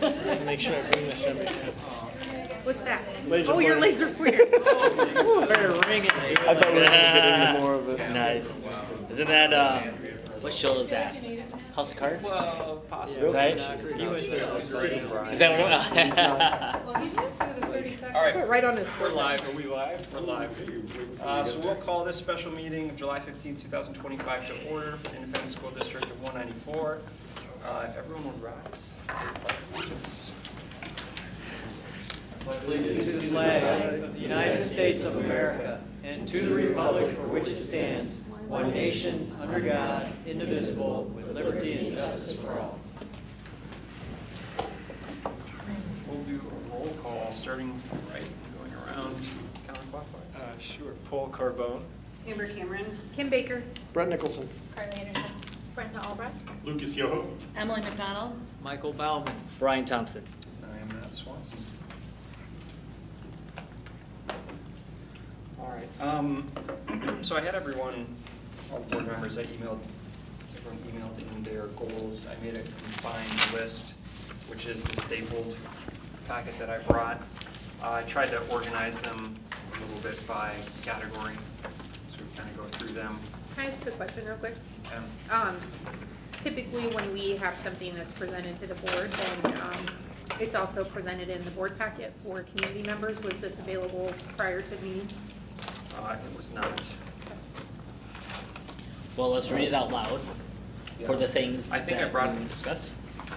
Let's make sure I bring this every time. What's that? Laser oh, you're pointer. laser pointer. Started ringing. I thought we were going to get into more of it. Nice. Isn't that, what show is that? House of Cards? Well, possibly. Right? You went to City. Is that what it Well, he should do the 30 seconds. All right. Put it right on his We're forehead. live. Are we live? We're live. So we'll call this special meeting of July 15, 2025 to order for the Independent School District of 194. If everyone would rise. Say the Pledge of Allegiance. To the flag of the United States of America and to the republic for which it stands, one nation, under God, indivisible, with liberty and justice for all. We'll do a roll call, starting right and going around counterclockwise. Sure. Paul Carbone. Amber Cameron. Kim Baker. Brett Nicholson. Carly Anderson. Brenda Albrecht. Lucas Yoho. Emily McDonald. Michael Bauman. Brian Thompson. I am Matt Swanson. All right. So I had everyone, all the board members, everyone emailed in their goals. I made a combined list, which is the stapled packet that I brought. I tried to organize them a little bit by category, so we kind of go through them. Can I ask a question real quick? And Typically, when we have something that's presented to the board, then it's also presented in the board packet for community members. Was this available prior to the meeting? it was not. Well, let's read it out loud for the things I think I that brought- we discuss.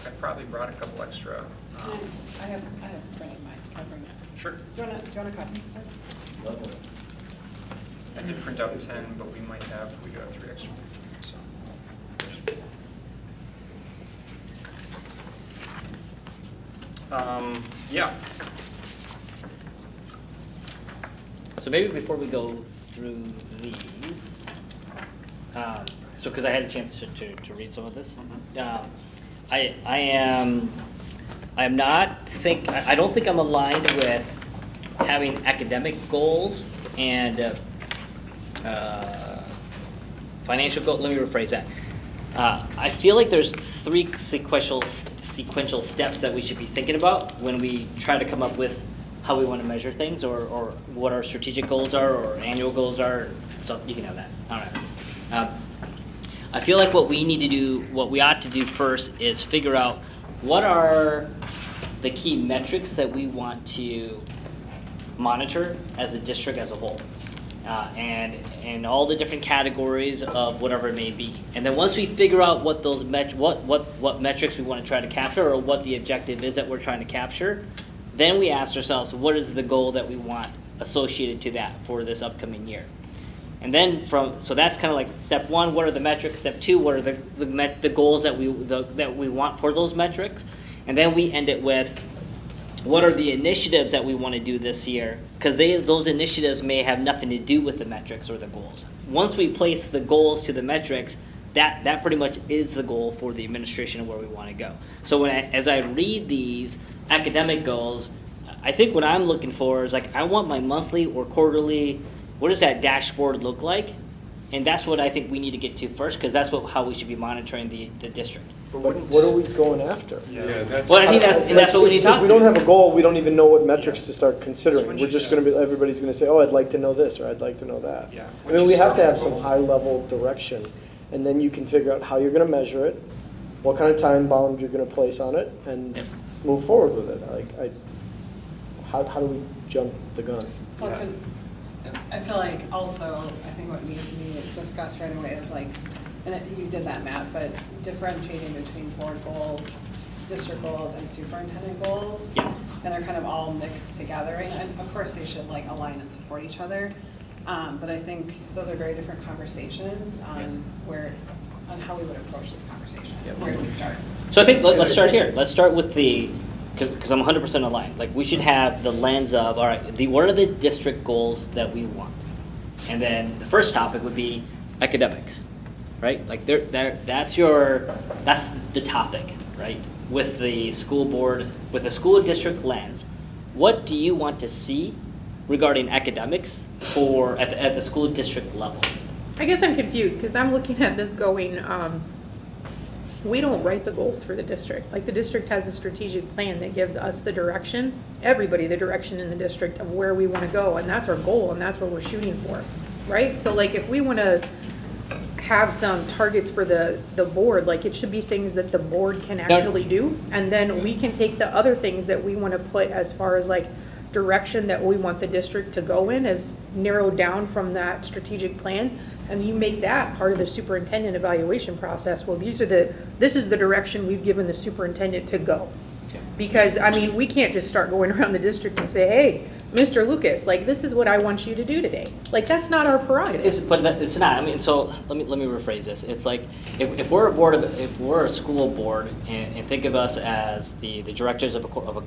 I probably brought a couple extra. I have printed mine. Can I bring that? Sure. Do you want a copy, sir? I did print out 10, but we might have, we do have 3 extra. So. Yeah. So maybe before we go through these, so because I had a chance to read some of this, I don't think I'm aligned with having academic goals and financial goals. Let me rephrase that. I feel like there's 3 sequential steps that we should be thinking about when we try to come up with how we want to measure things, or what our strategic goals are, or annual goals are. So you can have that. All right. I feel like what we ought to do first is figure out what are the key metrics that we want to monitor as a district as a whole, and all the different categories of whatever it may be. And then once we figure out what those what metrics we want to try to capture, or what the objective is that we're trying to capture, then we ask ourselves, what is the goal that we want associated to that for this upcoming year? And then so that's kind of like step 1. What are the metrics? Step 2. What are the goals that we want for those metrics? And then we end it with, what are the initiatives that we want to do this year? Because those initiatives may have nothing to do with the metrics or the goals. Once we place the goals to the metrics, that pretty much is the goal for the administration and where we want to go. So as I read these academic goals, I think what I'm looking for is, like, I want my monthly or quarterly, what does that dashboard look like? And that's what I think we need to get to first, because that's how we should be monitoring the district. But what are we going after? Yeah, that's. Well, I think that's what we need to talk If we don't through. have a goal, we don't even know what metrics to start considering. We're just going to be, everybody's going to say, oh, I'd like to know this, or I'd like to know that. Yeah. I mean, we have to have some high-level direction, and then you can figure out how you're going to measure it, what kind of time bound you're going to place on it, and move forward with it. How do we jump the gun? Well, I feel like also, I think what needs to be discussed right away is like, you did that, Matt, but differentiating between board goals, district goals, and superintendent goals. Yeah. And they're kind of all mixed together, and of course they should like align and support each other. But I think those are very different conversations on how we would approach this conversation. Where do we start? So I think let's start here. Let's start with because I'm 100% aligned. Like, we should have the lens of, all right, what are the district goals that we want? And then the first topic would be academics, right? Like, that's the topic, right? With the school board, with the school district lens, what do you want to see regarding academics at the school district level? I guess I'm confused because I'm looking at this going, we don't write the goals for the district. Like, the district has a strategic plan that gives us the direction, everybody the direction in the district of where we want to go, and that's our goal, and that's what we're shooting for, right? So like, if we want to have some targets for the board, like, it should be things that the board can actually do, and then we can take the other things that we want to put as far as like direction that we want the district to go in as narrowed down from that strategic plan, and you make that part of the superintendent evaluation process. Well, this is the direction we've given the superintendent to go. Because, I mean, we can't just start going around the district and say, hey, Mr. Lucas, like, this is what I want you to do today. Like, that's not our prerogative. It's not. I mean, so let me rephrase this. It's like if we're a school board and think of us as the directors of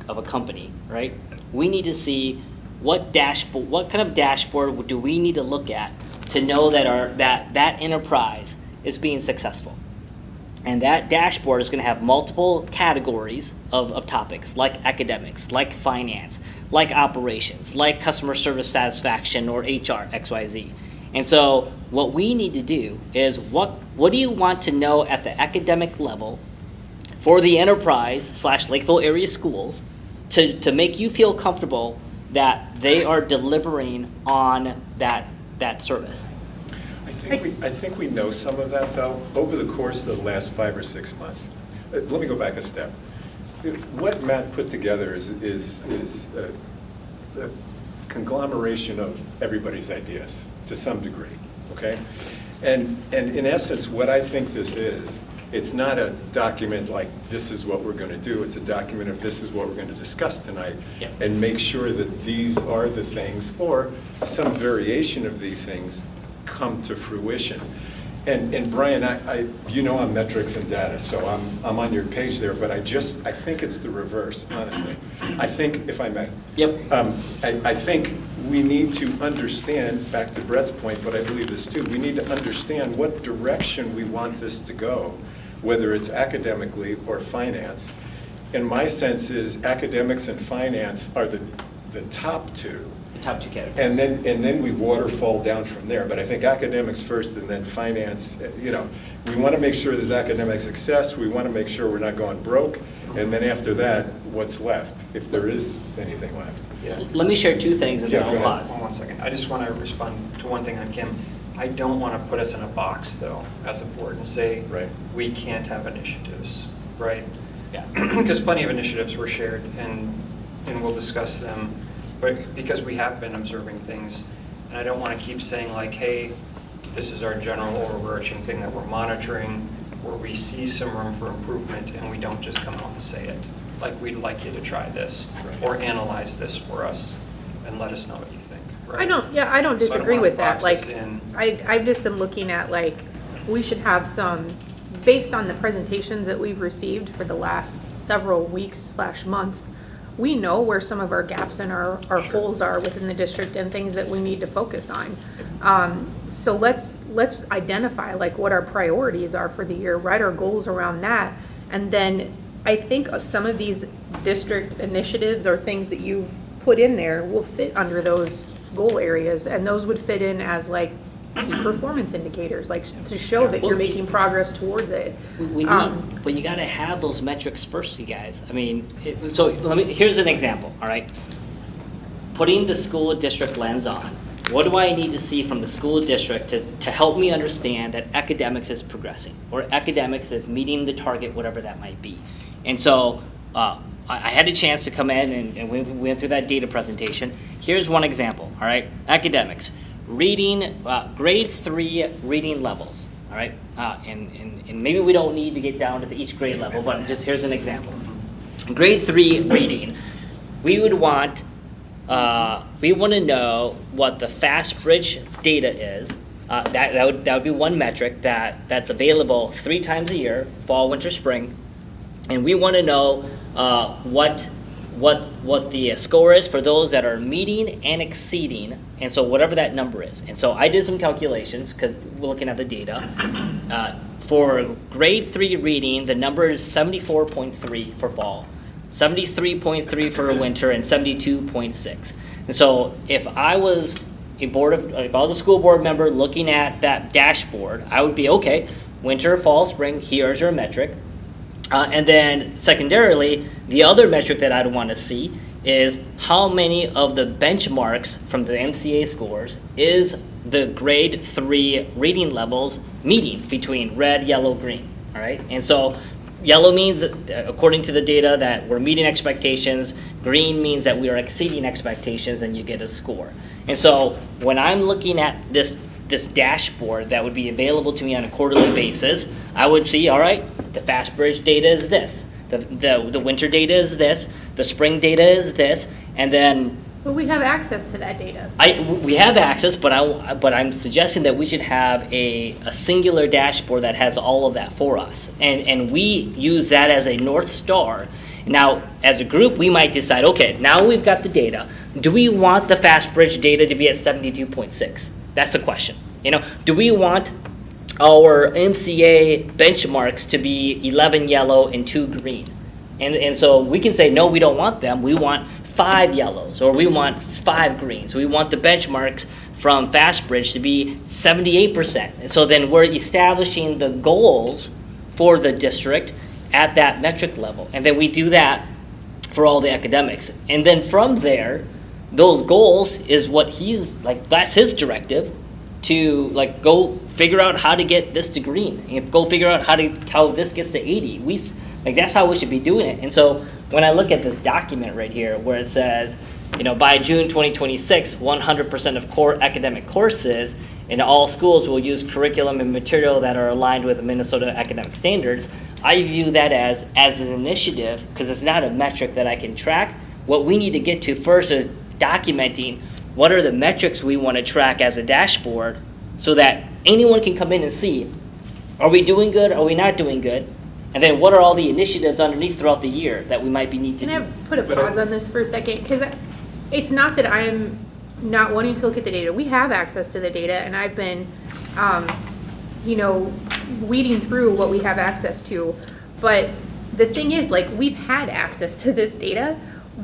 a company, right? We need to see what kind of dashboard do we need to look at to know that that enterprise is being successful. And that dashboard is going to have multiple categories of topics, like academics, like finance, like operations, like customer service satisfaction, or HR, XYZ. And so what we need to do is what do you want to know at the academic level for the enterprise / Lakeville area schools to make you feel comfortable that they are delivering on that service? I think we know some of that, though, over the course of the last 5 or 6 months. Let me go back a step. What Matt put together is a conglomeration of everybody's ideas to some degree, okay? And in essence, what I think this is, it's not a document like this is what we're going to do. It's a document of this is what we're going to discuss tonight, and make sure that these are the things, or some variation of these things, come to fruition. And Brian, you know I'm metrics and data, so I'm on your page there, but I think it's the reverse, honestly. I think, if I may. Yep. I think we need to understand, back to Brett's point, but I believe this too, we need to understand what direction we want this to go, whether it's academically or finance. And my sense is academics and finance are the top two. Top two categories. And then we waterfall down from there. But I think academics first and then finance, we want to make sure there's academic success. We want to make sure we're not going broke. And then after that, what's left, if there is anything left. Yeah. Let me share two things and then go I'll ahead. pause. One second. I just want to respond to one thing on Kim. I don't want to put us in a box, though, as a board and say, Right. we can't have initiatives, right? Yeah. Because plenty of initiatives were shared, and we'll discuss them. But because we have been observing things, and I don't want to keep saying like, hey, this is our general overarching thing that we're monitoring, where we see some room for improvement, and we don't just come out and say it. Like, we'd like you to try this, or analyze this for us, and let us know what you think, right? I don't disagree with that. wanna Like, box us in. I just am looking at, like, we should have some, based on the presentations that we've received for the last several weeks / months, we know where some of our gaps and our holes are within the district and things that we need to focus on. So let's identify like what our priorities are for the year, write our goals around that. And then I think of some of these district initiatives or things that you've put in there will fit under those goal areas. And those would fit in as like key performance indicators, like to show that you're making progress towards it. We need, but you got to have those metrics first, you guys. I mean, here's an example, all right? Putting the school district lens on, what do I need to see from the school district to help me understand that academics is progressing, or academics is meeting the target, whatever that might be? And so I had a chance to come in and we went through that data presentation. Here's one example, all right? Academics. Reading, grade 3 reading levels, all right? And maybe we don't need to get down to each grade level, but just here's an example. Grade 3 reading, we want to know what the Fast Bridge data is. That would be one metric that's available 3 times a year, fall, winter, spring. And we want to know what the score is for those that are meeting and exceeding, and so whatever that number is. And so I did some calculations because we're looking at the data. For grade 3 reading, the number is 74.3 for fall, 73.3 for winter, and 72.6. And so if I was a school board member looking at that dashboard, I would be, okay, winter, fall, spring, here's your metric. And then secondarily, the other metric that I'd want to see is how many of the benchmarks from the MCA scores is the grade 3 reading levels meeting between red, yellow, green, all right? And so yellow means, according to the data, that we're meeting expectations. Green means that we are exceeding expectations, and you get a score. And so when I'm looking at this dashboard that would be available to me on a quarterly basis, I would see, all right, the FastBridge data is this, the winter data is this, the spring data is this, and then But we have access to that data. we have access, but I'm suggesting that we should have a singular dashboard that has all of that for us, and we use that as a North Star. Now, as a group, we might decide, okay, now we've got the data. Do we want the FastBridge data to be at 72.6? That's the question. Do we want our MCA benchmarks to be 11 yellow and 2 green? And so we can say, no, we don't want them. We want 5 yellows, or we want 5 greens. We want the benchmarks from FastBridge to be 78%. And so then we're establishing the goals for the district at that metric level. And then we do that for all the academics. And then from there, those goals is what that's his directive to go figure out how to get this to green. And go figure out how this gets to 80. That's how we should be doing it. And so when I look at this document right here where it says, by June 2026, 100% of core academic courses in all schools will use curriculum and material that are aligned with Minnesota academic standards, I view that as an initiative, because it's not a metric that I can track. What we need to get to first is documenting what are the metrics we want to track as a dashboard so that anyone can come in and see, are we doing good, are we not doing good? And then what are all the initiatives underneath throughout the year that we might need to do? Can I put a pause on this for a second? Because it's not that I'm not wanting to look at the data. We have access to the data, and I've been, weeding through what we have access to. But the thing is, we've had access to this data.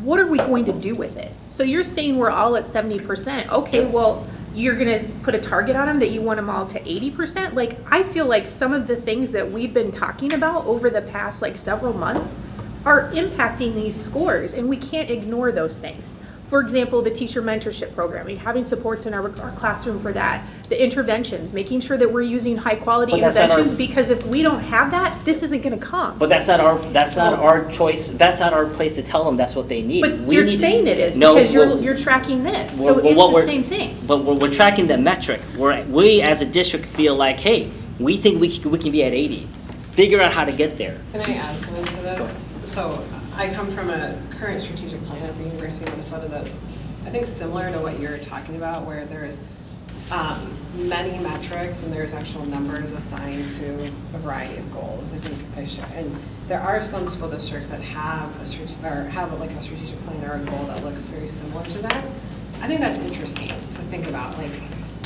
What are we going to do with it? So you're saying we're all at 70%. Okay, well, you're going to put a target on them that you want them all to 80%? I feel like some of the things that we've been talking about over the past, several months are impacting these scores, and we can't ignore those things. For example, the teacher mentorship program, having supports in our classroom for that, the interventions, making sure that we're using high-quality But that's not interventions, our- because if we don't have that, this isn't going to come. But that's not our choice. That's not our place to tell them that's what they need. But We you're need- saying it is, No, because well- you're tracking this, well, so well, it's what the we're- same thing. But we're tracking the metric. We as a district feel like, hey, we think we can be at 80. Figure out how to get there. Can I add something to this? So I come from a current strategic plan at the University of Minnesota that's, I think, similar to what you're talking about, where there's many metrics and there's actual numbers assigned to a variety of goals. I think I should, and there are some school districts that have a strategic plan or a goal that looks very similar to that. I think that's interesting to think about.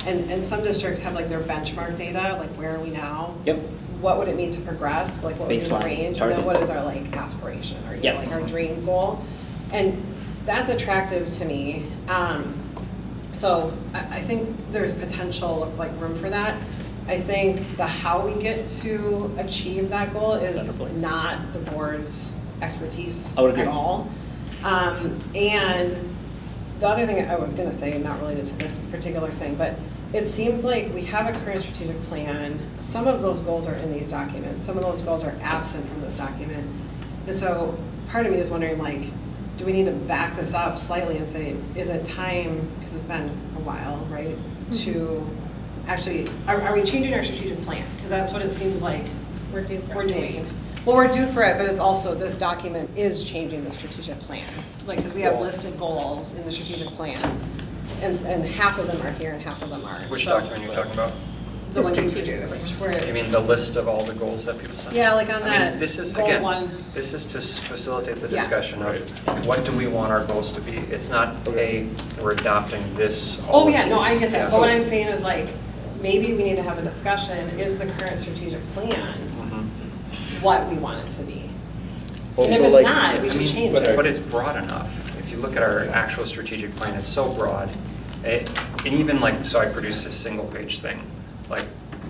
And some districts have their benchmark data, where are we now? Yep. What would it mean to progress? What would be the Baseline, range? target. And then what is our aspiration or Yep. our dream goal? And that's attractive to me. So I think there's potential room for that. I think the how we get to achieve that goal is Center place. not the board's expertise I would agree. at all. And the other thing I was gonna say, not related to this particular thing, but it seems like we have a current strategic plan. Some of those goals are in these documents. Some of those goals are absent from this document. And so part of me is wondering, do we need to back this up slightly and say, is it time, because it's been a while, right, to actually, are we changing our strategic plan? Because that's what it seems like We're due for we're it. doing. Well, we're due for it, but it's also, this document is changing the strategic plan. Because we have listed goals in the strategic plan, and half of them are here and half of them aren't. Which So, document are you talking about? The one you strategic produced, plan. where. You mean the list of all the goals that people sent? Yeah, on I mean, that this is, goal again, one. this is to facilitate the Yeah. discussion of what do we want our goals to be? It's not, hey, we're adopting this. Oh, all of yeah, no, I these. get that. Yeah. But what I'm saying is maybe we need to have a discussion, is the current strategic plan Mhm. what we want it to be? Well, And if so it's like- not, we I should mean, change but it. it's broad enough. If you look at our actual strategic plan, it's so broad. And even so I produced this single page thing.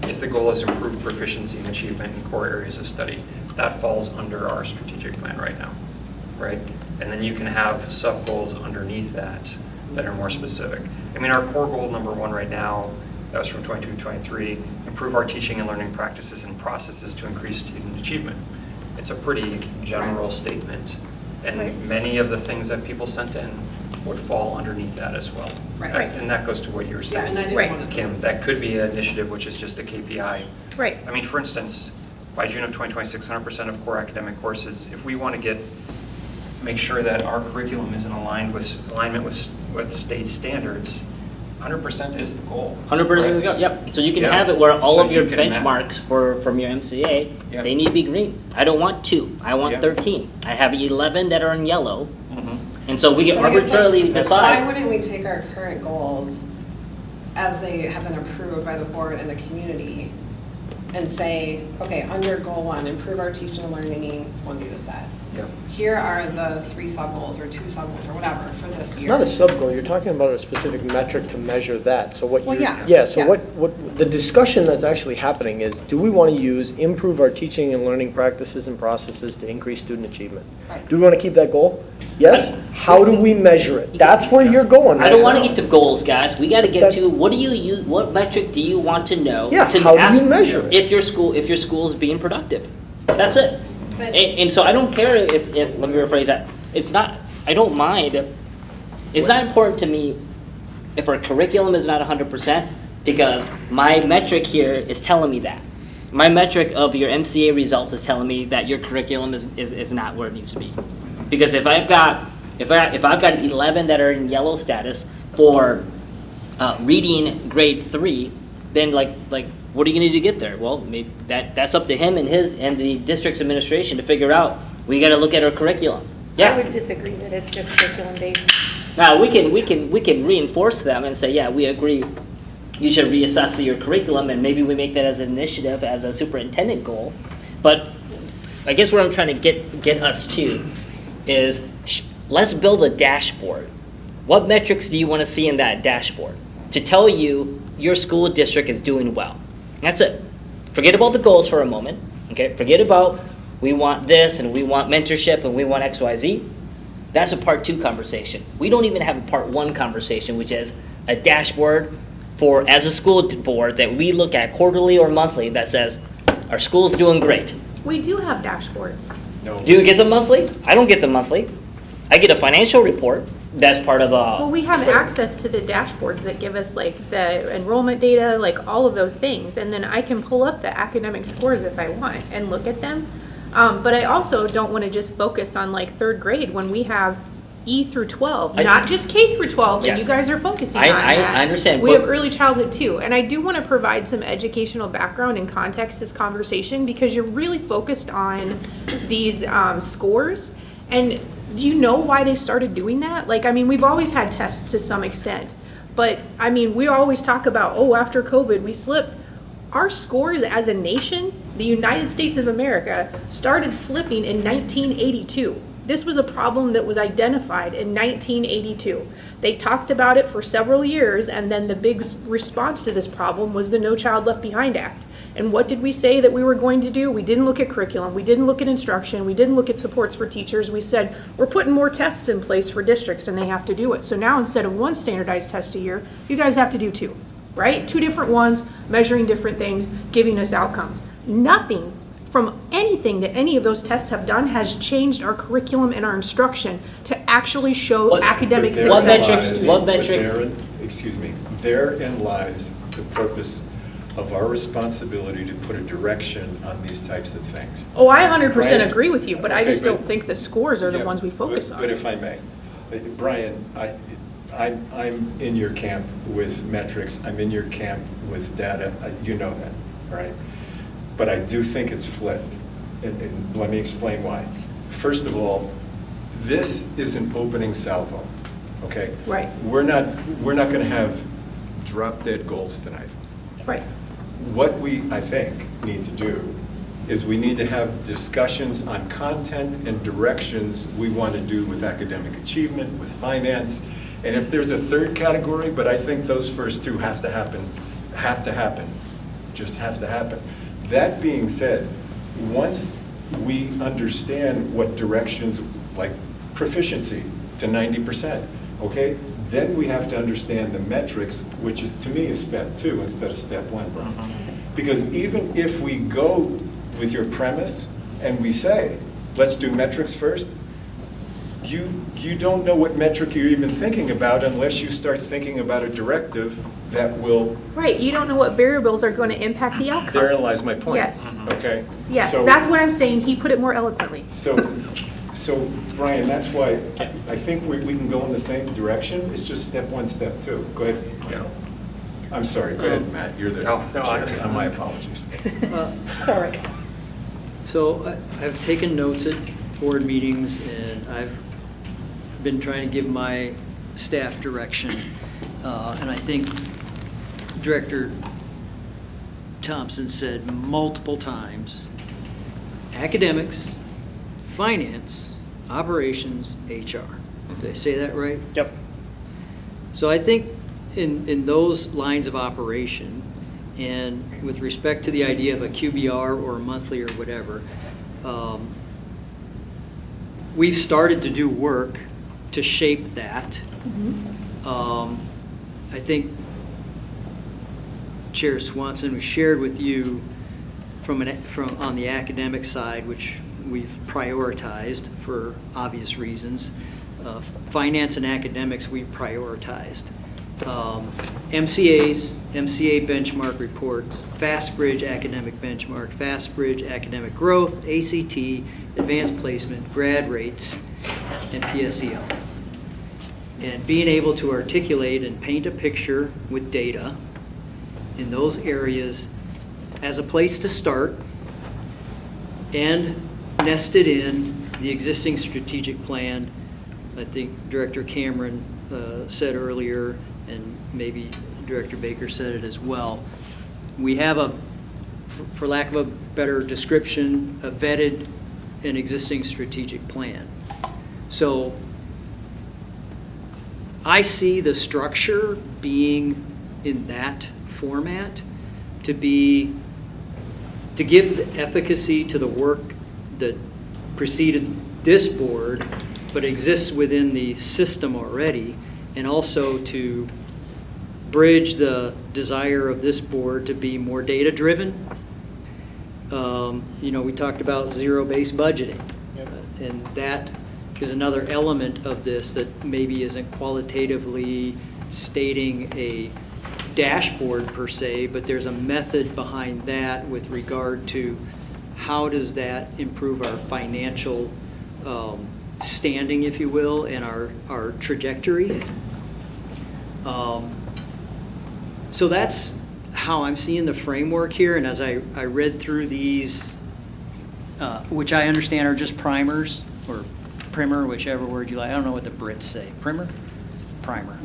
If the goal is improved proficiency and achievement in core areas of study, that falls under our strategic plan right now, right? And then you can have sub-goals underneath that are more specific. I mean, our core goal number 1 right now, that was from 22-23, improve our teaching and learning practices and processes to increase student achievement. It's a pretty general statement, and Right. many of the things that people sent in would fall underneath that as well. Right. And that goes to what you were Yeah, and that saying, is Right. one of them. Kim, that could be an initiative which is just a KPI. Right. I mean, for instance, by June of 2026, 100% of core academic courses, if we want to make sure that our curriculum is in alignment with state standards, 100% is the goal. 100% right? go. Yep. So you can Yeah. have it where all So of your you can map. benchmarks from your MCA, Yeah. they need to be green. I don't want 2. I want Yeah. 13. I have 11 that are in yellow, Mhm. and so we can But I guess, like, arbitrarily Why decide. wouldn't we take our current goals as they have been approved by the board and the community and say, okay, under goal 1, improve our teaching and learning, one data set. Yeah. Here are the 3 sub-goals or 2 sub-goals or whatever for this It's year. not a sub-goal, you're talking about a specific metric to measure that, so what Well, you're. yeah, so yeah. what, the discussion that's actually happening is, do we want to improve our teaching and learning practices and processes to increase student achievement? Right. Do we want to keep that goal? Yes? How do we measure it? That's where you're going I don't right want to now. get to goals, guys. We got to get to That's- what do you use? What metric do you want to know? Yeah, to how do you ask measure it? if your school is being productive? That's it. But- And so I don't care if let me rephrase that. It's not. I don't mind. It's not important to me if our curriculum is not 100% because my metric here is telling me that. My metric of your MCA results is telling me that your curriculum is not where it needs to be. Because if I've got 11 that are in yellow status for reading grade 3, then like what are you going to do to get there? Well, maybe that's up to him and the district's administration to figure out. We got to look at our curriculum. I Yeah. would disagree that it's just curriculum based. Now we can reinforce them and say, yeah, we agree. You should reassess your curriculum, and maybe we make that as an initiative, as a superintendent goal. But I guess what I'm trying to get us to is let's build a dashboard. What metrics do you want to see in that dashboard to tell you your school district is doing well? That's it. Forget about the goals for a moment. Okay. Forget about we want this and we want mentorship and we want X, Y, Z. That's a part 2 conversation. We don't even have a part 1 conversation, which is a dashboard for, as a school board, that we look at quarterly or monthly that says, our school's doing great. We do have dashboards. No. Do you get them monthly? I don't get them monthly. I get a financial report that's part of Well, we have access to the dashboards that give us like the enrollment data, like all of those things. And then I can pull up the academic scores if I want and look at them. But I also don't want to just focus on like 3rd grade when we have E through 12, not just K through 12, and you Yes. guys are focusing I on that. understand, We but- have early childhood too. And I do want to provide some educational background and context to this conversation because you're really focused on these scores. And do you know why they started doing that? Like, I mean, we've always had tests to some extent. But, I mean, we always talk about, oh, after COVID, we slipped. Our scores as a nation, the United States of America, started slipping in 1982. This was a problem that was identified in 1982. They talked about it for several years, and then the big response to this problem was the No Child Left Behind Act. And what did we say that we were going to do? We didn't look at curriculum, we didn't look at instruction, we didn't look at supports for teachers. We said, we're putting more tests in place for districts and they have to do it. So now instead of 1 standardized test a year, you guys have to do 2, right? 2 different ones, measuring different things, giving us outcomes. Nothing from anything that any of those tests have done has changed our curriculum and our instruction to actually show What- academic But What success. metrics- what but metric- therein lies the purpose of our responsibility to put a direction on these types of things. Oh, I 100% Brian? agree with you, but I Okay, just but- don't think the scores are the Yeah, ones we focus on. But if I may, Brian, I'm in your camp with metrics, I'm in your camp with data, you know that, all right? But I do think it's flipped, and let me explain why. First of all, this is an opening salvo, okay? Right. We're not going to have drop-dead goals tonight. Right. What we, I think, need to do is we need to have discussions on content and directions we want to do with academic achievement, with finance, and if there's a 3rd category, but I think those first 2 have to happen, just have to happen. That being said, once we understand what directions, like proficiency to 90%, okay? Then we have to understand the metrics, which to me is step 2 instead of step 1, Brian. Because even if we go with your premise and we say, let's do metrics first, you don't know what metric you're even thinking about unless you start thinking about a directive that will, Right, you don't know what variables are going to impact the outcome. therein lies my point. Yes. Okay? Yes, So- that's what I'm saying. He put it more eloquently. So Brian, that's why I think we can go in the same direction. It's just step 1, step 2. Go ahead. Yeah. I'm sorry, go ahead, Matt, you're the No, I- chair. My apologies. It's all right. So I've taken notes at board meetings, and I've been trying to give my staff direction. And I think Director Thompson said multiple times, academics, finance, operations, HR. Did I say that right? Yep. So I think in those lines of operation, and with respect to the idea of a QBR or a monthly or whatever, we've started to do work to shape that. I think Chair Swanson, we shared with you from on the academic side, which we've prioritized for obvious reasons. Finance and academics we've prioritized. MCAs, MCA benchmark reports, FastBridge academic benchmark, FastBridge academic growth, ACT, advanced placement, grad rates, and PSEO. And being able to articulate and paint a picture with data in those areas as a place to start and nested in the existing strategic plan. I think Director Cameron said earlier, and maybe Director Baker said it as well. We have for lack of a better description, a vetted and existing strategic plan. So I see the structure being in that format to give the efficacy to the work that preceded this board, but exists within the system already, and also to bridge the desire of this board to be more data-driven. We talked about zero-based budgeting, and that is another element of this that maybe isn't qualitatively stating a dashboard per se, but there's a method behind that with regard to how does that improve our financial standing, if you will, and our trajectory. So that's how I'm seeing the framework here, and as I read through these, which I understand are just primers, or primer, whichever word you like. I don't know what the Brits say. Primer? Primer.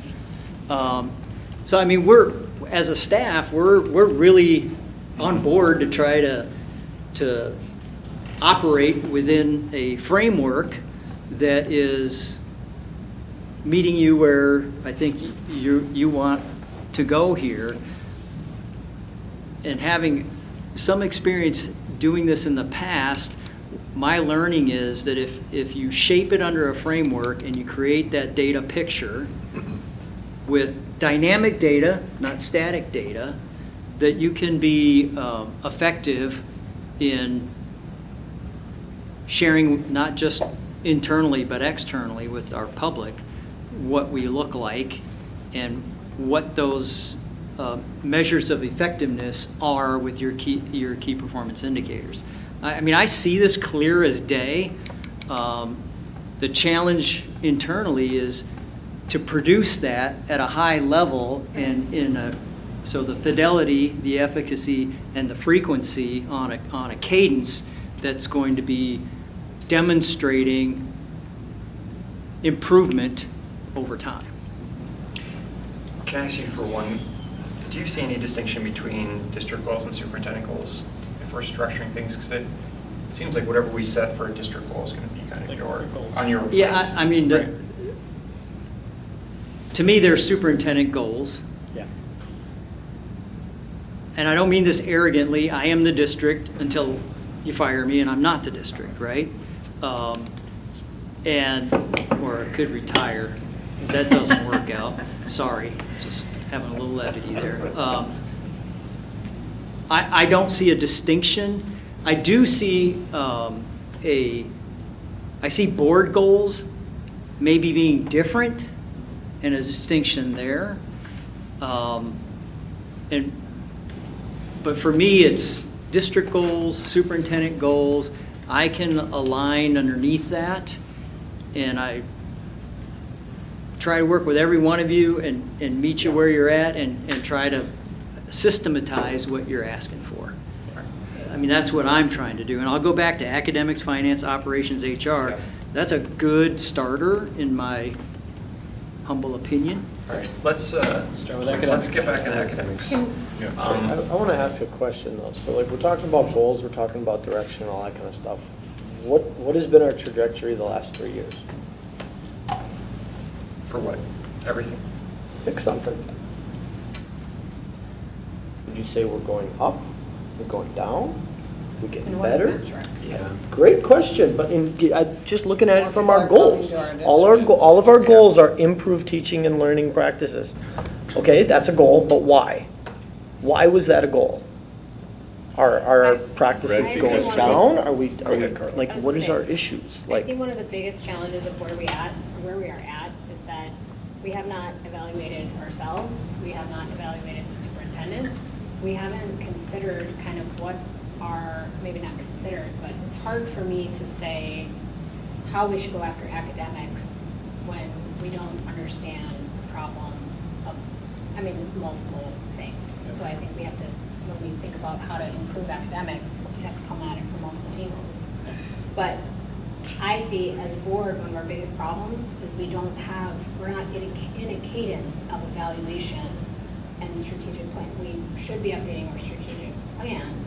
So I mean, as a staff, we're really on board to try to operate within a framework that is meeting you where I think you want to go here. And having some experience doing this in the past, my learning is that if you shape it under a framework and you create that data picture with dynamic data, not static data, that you can be effective in sharing not just internally but externally with our public what we look like and what those measures of effectiveness are with your key performance indicators. I mean, I see this clear as day. The challenge internally is to produce that at a high level and so the fidelity, the efficacy, and the frequency on a cadence that's going to be demonstrating improvement over time. Can I ask you for one, do you see any distinction between district goals and superintendent goals if we're structuring things? Because it seems like whatever we set for a district goal is going to be kind of on your plate. Yeah, I mean, Right. To me, they're superintendent goals. Yeah. And I don't mean this arrogantly. I am the district until you fire me and I'm not the district, right? Or I could retire. If that doesn't work out, sorry, just having a little levity there. I don't see a distinction. I do see I see board goals maybe being different and a distinction there. But for me, it's district goals, superintendent goals. I can align underneath that, and I try to work with every one of you and meet you where you're at and try to systematize what you're asking for. I mean, that's what I'm trying to do. And I'll go back to academics, finance, operations, HR. That's a good starter, in my humble opinion. All right, let's get back in academics. I want to ask a question though. So like we're talking about goals, we're talking about direction and all that kind of stuff. What has been our trajectory the last 3 years? For what? Everything. Pick something. Would you say we're going up? We're going down? We're getting And what better? metric? Yeah. Great question, but just looking at it More from people our are coming goals. to our All of our Yeah. goals are improve teaching and learning practices. Okay, that's a goal, but why? Why was that a goal? Are our practices Red going because- down? Are we, Go ahead, Carla. like, I was what gonna is say, our issues? I Like, see one of the biggest challenges of where we are at is that we have not evaluated ourselves, we have not evaluated the superintendent, we haven't considered kind of what are, maybe not considered, but it's hard for me to say how we should go after academics when we don't understand the problem of, I mean, it's multiple things. So I think we have to, when we think about how to improve academics, we have to come at it from multiple angles. But I see as a board, one of our biggest problems is we're not getting in a cadence of evaluation and strategic plan. We should be updating our strategic plan,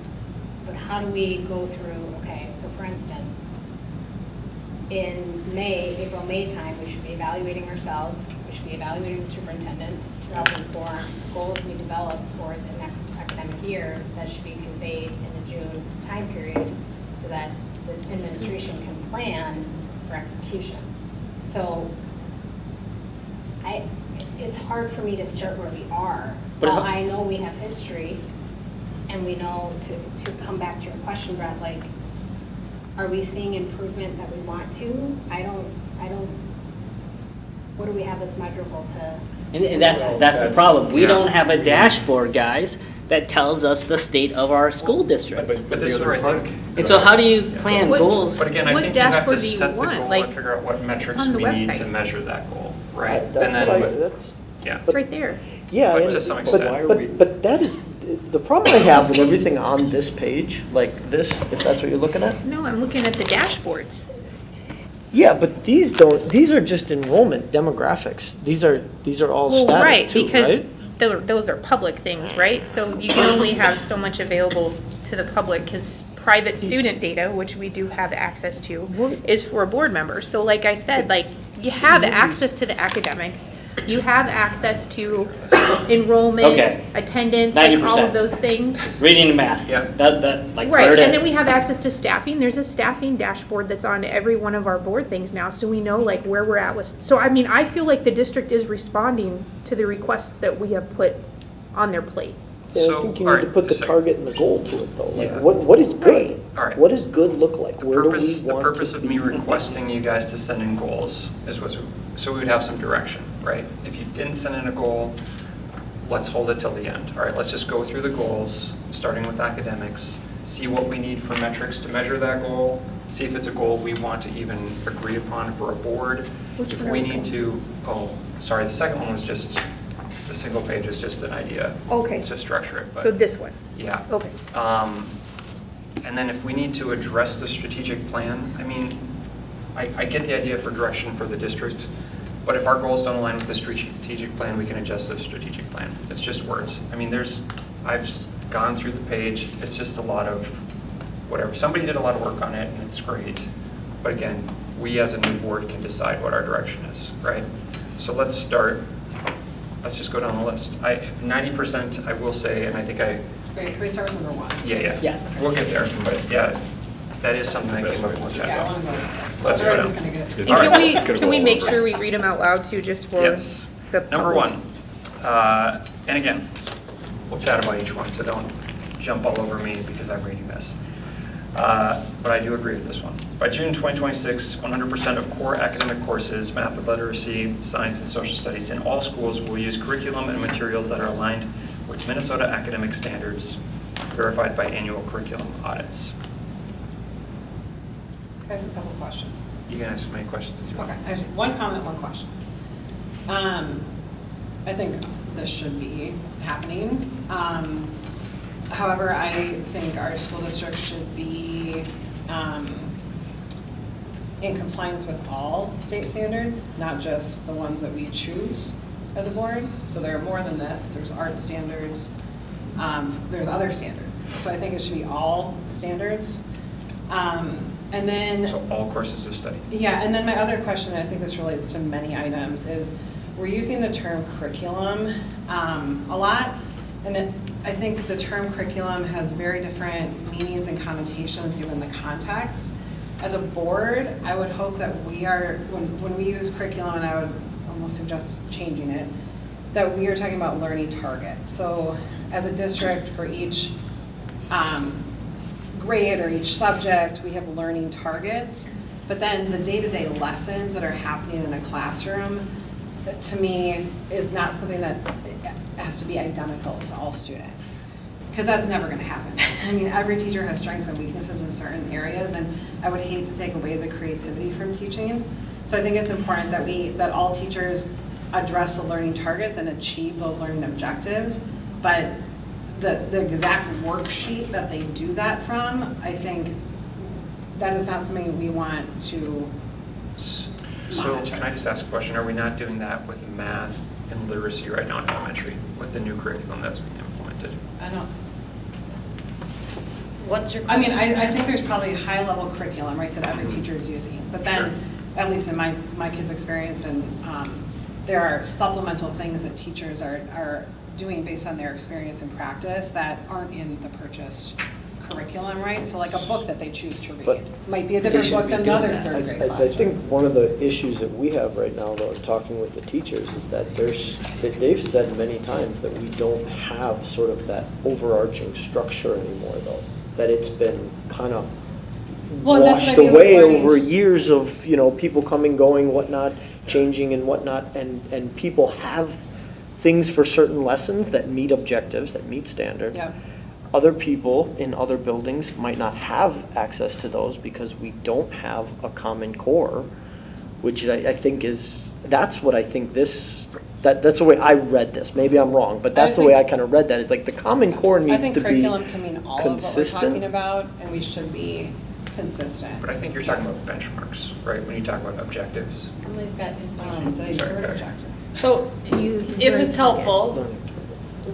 but how do we go through, okay, so for instance, in April, May time, we should be evaluating ourselves, we should be evaluating the superintendent to help inform goals we develop for the next academic year that should be conveyed in the June time period so that the administration can plan for execution. So it's hard for me to start where we are. But While how- I know we have history and we know to come back to your question, Brett, like, are we seeing improvement that we want to? I don't, what do we have that's measurable to? And that's the problem. We don't have a dashboard, guys, that tells us the state of our school district. But this the is where I other think. And so how do you plan What- goals? But again, I What think you have to dashboard do you set the want? goal Like, and figure out what metrics on the we need website. to measure that goal, right? that's And what then, that's, yeah. It's right there. yeah. But and- to some but- extent. Why are we- But that is, the problem I have with everything on this page, like this, if that's what you're looking at. No, I'm looking at the dashboards. Yeah, but these are just enrollment demographics. These are all Well, static right, too, because right? those are public things, right? So you can only have so much available to the public, because private student data, which we do have access to, is for board members. So like I said, like, you have access to the academics, you have access to enrollment, Okay. attendance, like all 90%. of those things. Reading and math. Yeah. That like Right, where it and is. then we have access to staffing. There's a staffing dashboard that's on every one of our board things now, so we know like where we're at with, so I mean, I feel like the district is responding to the requests that we have put on their plate. See, I So, think you all need to right, put the just a second. target and the goal to it though. Like, Yeah. what is good? Right. All right. What does good look like? Where do we want to be? The purpose of me requesting you guys to send in goals is so we would have some direction, right? If you didn't send in a goal, let's hold it till the end. All right, let's just go through the goals, starting with academics, see what we need for metrics to measure that goal, see if it's a goal we want to even agree upon for a board. Which If one are we we need to, sorry, the second one was just, the single page is just an idea. Okay. To structure it, but. So this one, Yeah. okay. And then if we need to address the strategic plan, I mean, I get the idea for direction for the district, but if our goals don't align with the strategic plan, we can adjust the strategic plan. It's just words. I mean, I've gone through the page, it's just a lot of whatever. Somebody did a lot of work on it and it's great. But again, we as a new board can decide what our direction is, right? So let's just go down the list. 90%, I will say, and I think Wait, can we start with number one? yeah. Yeah. We'll get there, but yeah, That is something that came up in the Yeah, I chat. wanna go with that. Let's go Otherwise down. it's gonna get. It's All And right. It's gonna can we go make over. sure we read them out loud too, just for Yes. the Number public? one, and again, we'll chat about each one, so don't jump all over me because I'm reading this. But I do agree with this one. By June 2026, 100% of core academic courses, math and literacy, science and social studies in all schools will use curriculum and materials that are aligned with Minnesota academic standards verified by annual curriculum audits. I have a couple questions. You can ask as many questions as you want. Okay, actually, one comment, one question. I think this should be happening. However, I think our school district should be in compliance with all state standards, not just the ones that we choose as a board. So there are more than this. There's art standards, there's other standards. So I think it should be all standards. And then. So all courses of study. Yeah, and then my other question, and I think this relates to many items, is we're using the term curriculum a lot, and I think the term curriculum has very different meanings and connotations given the context. As a board, I would hope that we are, when we use curriculum, and I would almost suggest changing it, that we are talking about learning targets. So as a district, for each grade or each subject, we have learning targets, but then the day-to-day lessons that are happening in a classroom, to me, is not something that has to be identical to all students, because that's never going to happen. I mean, every teacher has strengths and weaknesses in certain areas, and I would hate to take away the creativity from teaching. So I think it's important that all teachers address the learning targets and achieve those learning objectives, but the exact worksheet that they do that from, I think that is not something we want to So monitor. can I just ask a question? Are we not doing that with math and literacy right now in elementary with the new curriculum that's being implemented? I don't, What's your I mean, question? I think there's probably high-level curriculum, right, that every teacher is using. But then, Sure. at least in my kids' experience, and there are supplemental things that teachers are doing based on their experience and practice that aren't in the purchased curriculum, right? So like a book that they choose to But read might be a different shouldn't book be than doing another that. third grade I classroom. think one of the issues that we have right now, though, talking with the teachers, is that they've said many times that we don't have sort of that overarching structure anymore, though. That it's been kind of Well, and that's what I washed mean with away learning. over years of, people coming, going, whatnot, changing and whatnot, and people have things for certain lessons that meet objectives, that meet standard. Yep. Other people in other buildings might not have access to those because we don't have a common core, which I think that's what I think that's the way I read this. Maybe I'm wrong, but that's the way I kind of read that. Is like the common core I needs think to be curriculum can mean all of what we're consistent. talking about, and we should be consistent. But I think you're talking about benchmarks, right? When you talk about objectives. Emily's got Did I information. use the Sorry, word okay. objective? So if it's helpful, Learning.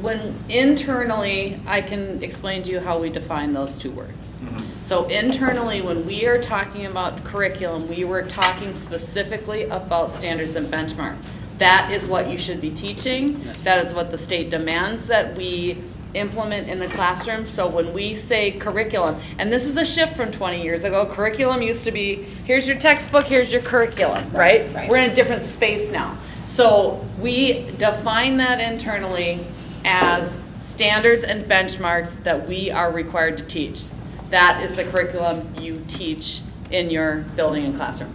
when internally, I can explain to you how we define those two words. So internally, when we are talking about curriculum, we were talking specifically about standards and benchmarks. That is what you should be teaching. Yes. That is what the state demands that we implement in the classroom. So when we say curriculum, and this is a shift from 20 years ago, curriculum used to be, here's your textbook, here's your curriculum, right? Right. We're in a different space now. So we define that internally as standards and benchmarks that we are required to teach. That is the curriculum you teach in your building and classroom.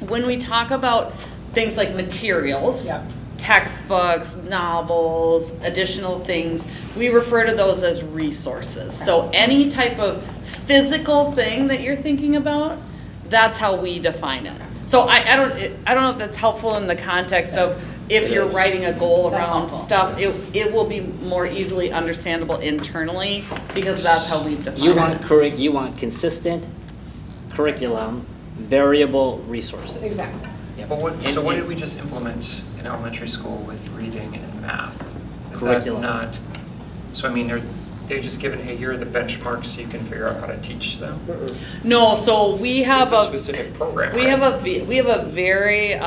When we talk about things like materials, Yep. textbooks, novels, additional things, we refer to those as resources. So any type of physical thing that you're thinking about, that's how we define it. So I don't know if that's helpful in the context of if you're writing a goal That's around helpful. stuff, it will be more easily understandable internally because that's how we've defined it. You want consistent curriculum, variable resources. Exactly. Yep. But what And- did we just implement in elementary school with reading and math? Is that Curriculum. not, so I mean, they're just given, hey, here are the benchmarks so you can figure out how to teach them? No, so we have It's a specific program, we have right? we have a very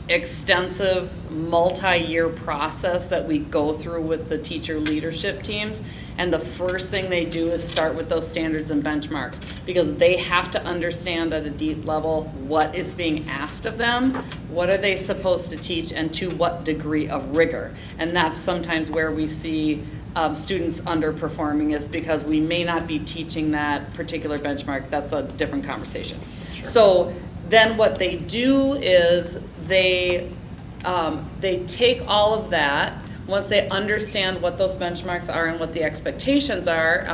extensive multi-year process that we go through with the teacher leadership teams. And the first thing they do is start with those standards and benchmarks, because they have to understand at a deep level what is being asked of them, what are they supposed to teach, and to what degree of rigor. And that's sometimes where we see students underperforming, is because we may not be teaching that particular benchmark. That's a different conversation. So then what they do is they take all of that, once they understand what those benchmarks are and what the expectations are,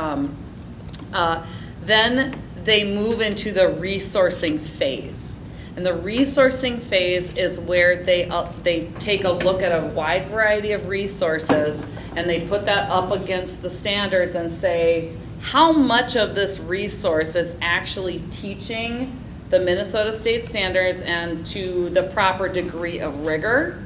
then they move into the resourcing phase. And the resourcing phase is where they take a look at a wide variety of resources, and they put that up against the standards and say, how much of this resource is actually teaching the Minnesota state standards and to the proper degree of rigor?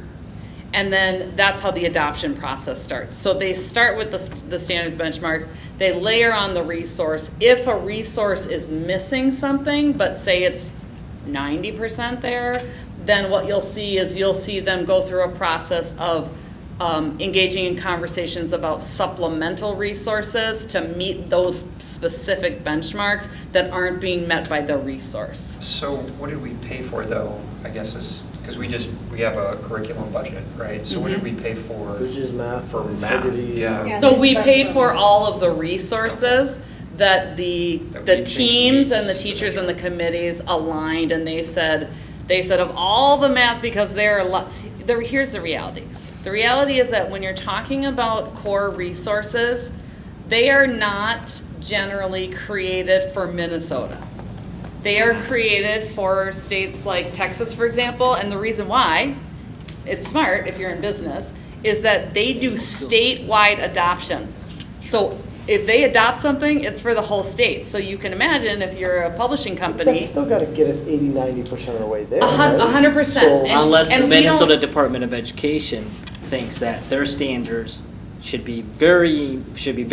And then that's how the adoption process starts. So they start with the standards benchmarks, they layer on the resource. If a resource is missing something, but say it's 90% there, then what you'll see is you'll see them go through a process of engaging in conversations about supplemental resources to meet those specific benchmarks that aren't being met by the resource. So what did we pay for though, I guess is, because we have a curriculum budget, right? So what did we pay for? Bridges, math, For math, integrity. yeah. So we paid for all of the resources that the That we think teams and the needs- teachers and the committees aligned, and they said of all the math, because there are lots, here's the reality. The reality is that when you're talking about core resources, they are not generally created for Minnesota. They are created for states like Texas, for example, and the reason why, it's smart if you're in business, is that they do statewide adoptions. So if they adopt something, it's for the whole state. So you can imagine if you're a publishing company. That's still gotta get us 80-90% of the way there, 100%. So- Unless the and we don't- Minnesota Department of Education thinks that their standards should be very different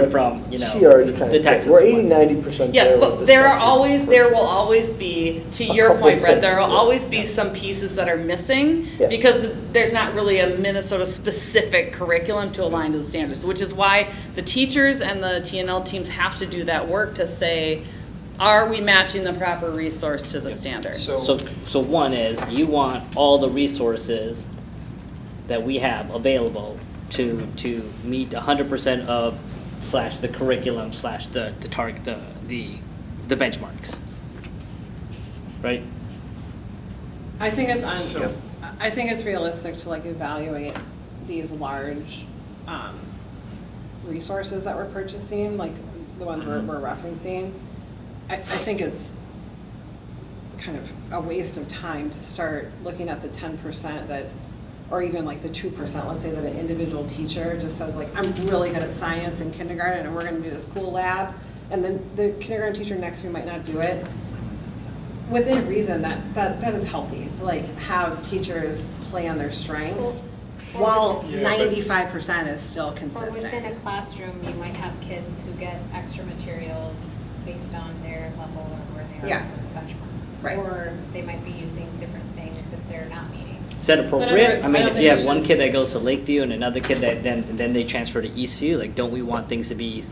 but from, you know, she already the kinda the said, Texas we're one. 80-90% Yes, there with but the there stuff are we- there will always be, to A your couple point, Brett, there will things, yeah. always be some pieces that are missing Yeah. because there's not really a Minnesota-specific curriculum to align to the standards, which is why the teachers and the TNL teams have to do that work to say, are we matching the proper resource to the standard? So one is, you want all the resources that we have available to meet 100% of / the curriculum / the target, the benchmarks. Right? I think it's So- I think it's realistic to like evaluate these large resources that we're purchasing, like the ones we're referencing. I think it's kind of a waste of time to start looking at the 10% that, or even like the 2%, let's say that an individual teacher just says like, I'm really good at science in kindergarten and we're gonna do this cool lab, and then the kindergarten teacher next to me might not do it. Within reason, that is healthy, to like have teachers play on their strengths, while Yeah, but- 95% is still Or within a consistent. classroom, you might have kids who get extra materials based on their level or where they are Yeah. with those benchmarks. Right. Or they might be using different things if they're not meeting. Is that in other appropriate? words, I mean, I don't if think you we have one should- kid that goes to Lakeview and another kid that then they transfer to Eastview, like, don't we want things to be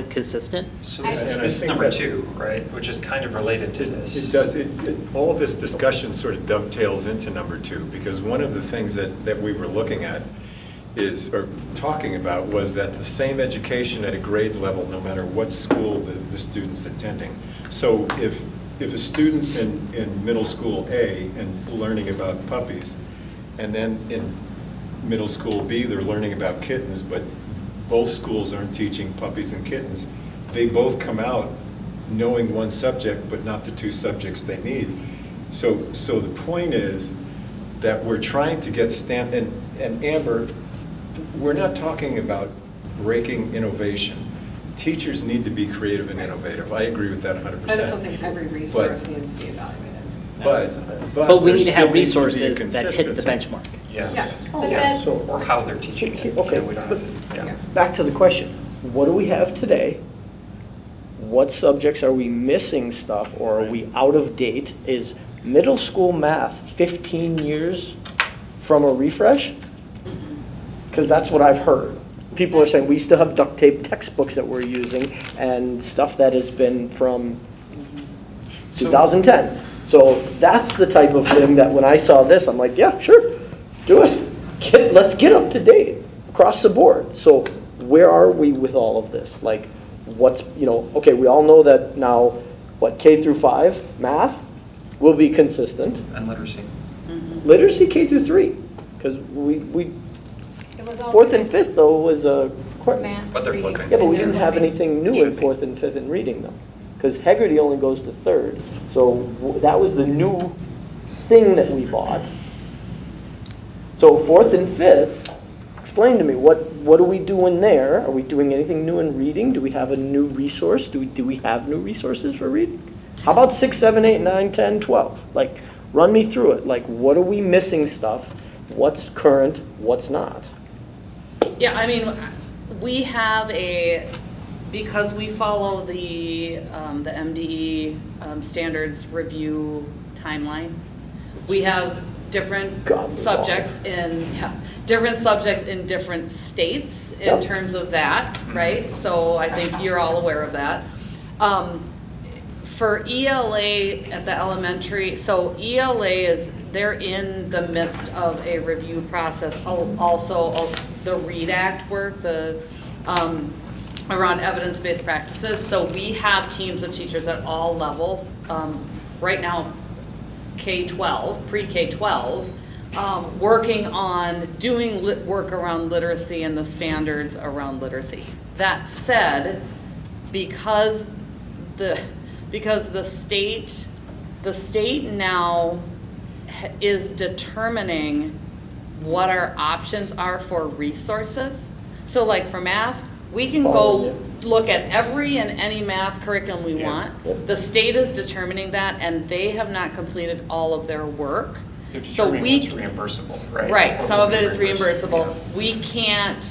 consistent? So I- this And I is think number that- 2, right, which is kind of related to this. It does, all this discussion sort of dovetails into number 2, because one of the things that we were looking at or talking about, was that the same education at a grade level, no matter what school the student's attending. So if a student's in middle school A and learning about puppies, and then in middle school B, they're learning about kittens, but both schools aren't teaching puppies and kittens, they both come out knowing one subject, but not the 2 subjects they need. So the point is that we're trying to get and Amber, we're not talking about breaking innovation. Teachers need to be creative and innovative. I agree with that 100%. So I just don't think every resource needs to be evaluated. But we there need to have still needs to be a resources that hit the consistency. benchmark. Yeah. But Yeah, that, so- Or how they're teaching it. Okay, We don't but have to- yeah. back to the question, what do we have today? What subjects are we missing stuff, or are we out of date? Is middle school math 15 years from a refresh? Because that's what I've heard. people are saying, we still have duct tape textbooks that we're using and stuff that has been from 2010. So that's the type of thing that when I saw this, I'm like, yeah, sure, do it. Let's get up to date across the board. So where are we with all of this? Like, what's, okay, we all know that now, K through 5, math will be consistent. And literacy. Literacy K through 3, because we It was all. 4th and 5th though was a, Math, But they're reading. flipping. yeah, but we didn't have anything new in Should be. 4th and 5th in reading though. Because Hegarty only goes to 3rd. So that was the new thing that we bought. So 4th and 5th, explain to me, what are we doing there? Are we doing anything new in reading? Do we have a new resource? Do we have new resources for reading? How about 6, 7, 8, 9, 10, 12? Like, run me through it. Like, what are we missing stuff? What's current? What's not? Yeah, I mean, we have because we follow the MDE standards review timeline, we have different God, subjects different subjects in different states in Yep. terms of that, right? So I think you're all aware of that. For ELA at the elementary, so ELA they're in the midst of a review process, also of the READ Act work, around evidence-based practices. So we have teams of teachers at all levels. Right now, K-12, pre-K-12, working on doing work around literacy and the standards around literacy. That said, because the state now is determining what our options are for resources. So like for math, we can go look at every and any math curriculum we want. The state is determining that, and they have not completed all of their work. They're So determining what's reimbursable, right? Right, Or some will of be it is reimbursed. reimbursable. Yeah.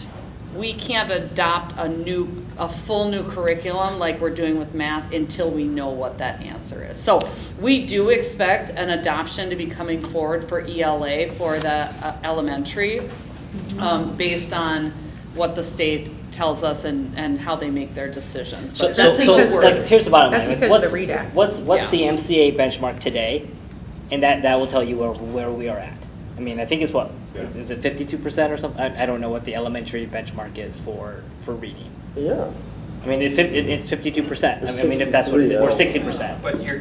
We can't adopt a full new curriculum like we're doing with math until we know what that answer is. So we do expect an adoption to be coming forward for ELA for the elementary, based on what the state tells us and how they make their decisions. But that's in the because- works. like, here's the bottom line. That's Like, because what's- of the READ Act. What's Yeah. the MCA benchmark today? And that will tell you where we are at. I mean, I think it's what? Yeah. Is it 52% or something? I don't know what the elementary benchmark is for reading. Yeah. I mean, it's 52%. Or I mean, if that's what it is, or 63, 60%. But you're,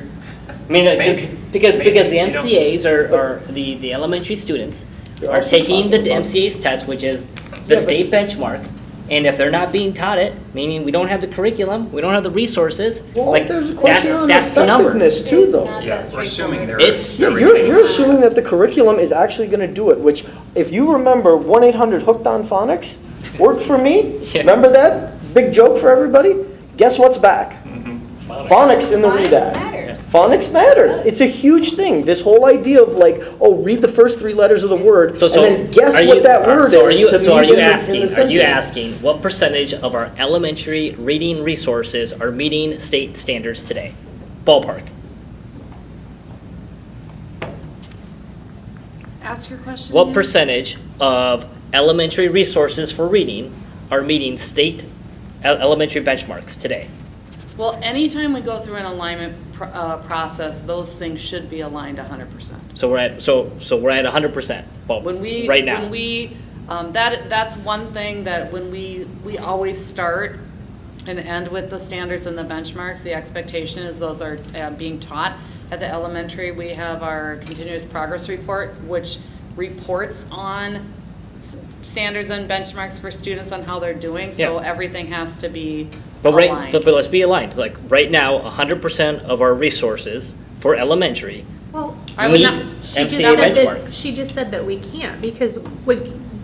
I mean, maybe. because Maybe, the you know. MCAs are the elementary students You're are also taking the talking about- MCA's test, which is Yeah, the but- state benchmark. And if they're not being taught it, meaning we don't have the curriculum, we don't have the resources, Well, like there's a question on that's the number. effectiveness too, It's though. not Yeah, that we're assuming they're. It's- Yeah, you're assuming that the curriculum is actually going to do it, which, if you remember 1-800 Hooked on Phonics, worked for me. Yeah. Remember that? Big joke for everybody? Guess what's back? Phonics in the Phonics READ Act. matters. Phonics matters. It's a huge thing. This whole idea of like, oh, read the first 3 letters of the word, So and then guess are what you- that word so are is you, to so are meet you in the asking? Are you sentence. asking what percentage of our elementary reading resources are meeting state standards today? Ballpark. Ask your question What again. percentage of elementary resources for reading are meeting state elementary benchmarks today? Well, anytime we go through an alignment process, those things should be aligned 100%. So we're at 100%. Well, When we, right now. when we, that's one thing that when we always start and end with the standards and the benchmarks, the expectation is those are being taught. At the elementary, we have our continuous progress report, which reports on standards and benchmarks for students on how they're doing, so Yeah. everything has to be But aligned. but let's be aligned. Like right now, 100% of our resources for elementary Well, I would meet not- she just MCA said that, benchmarks. she just said that we can't, because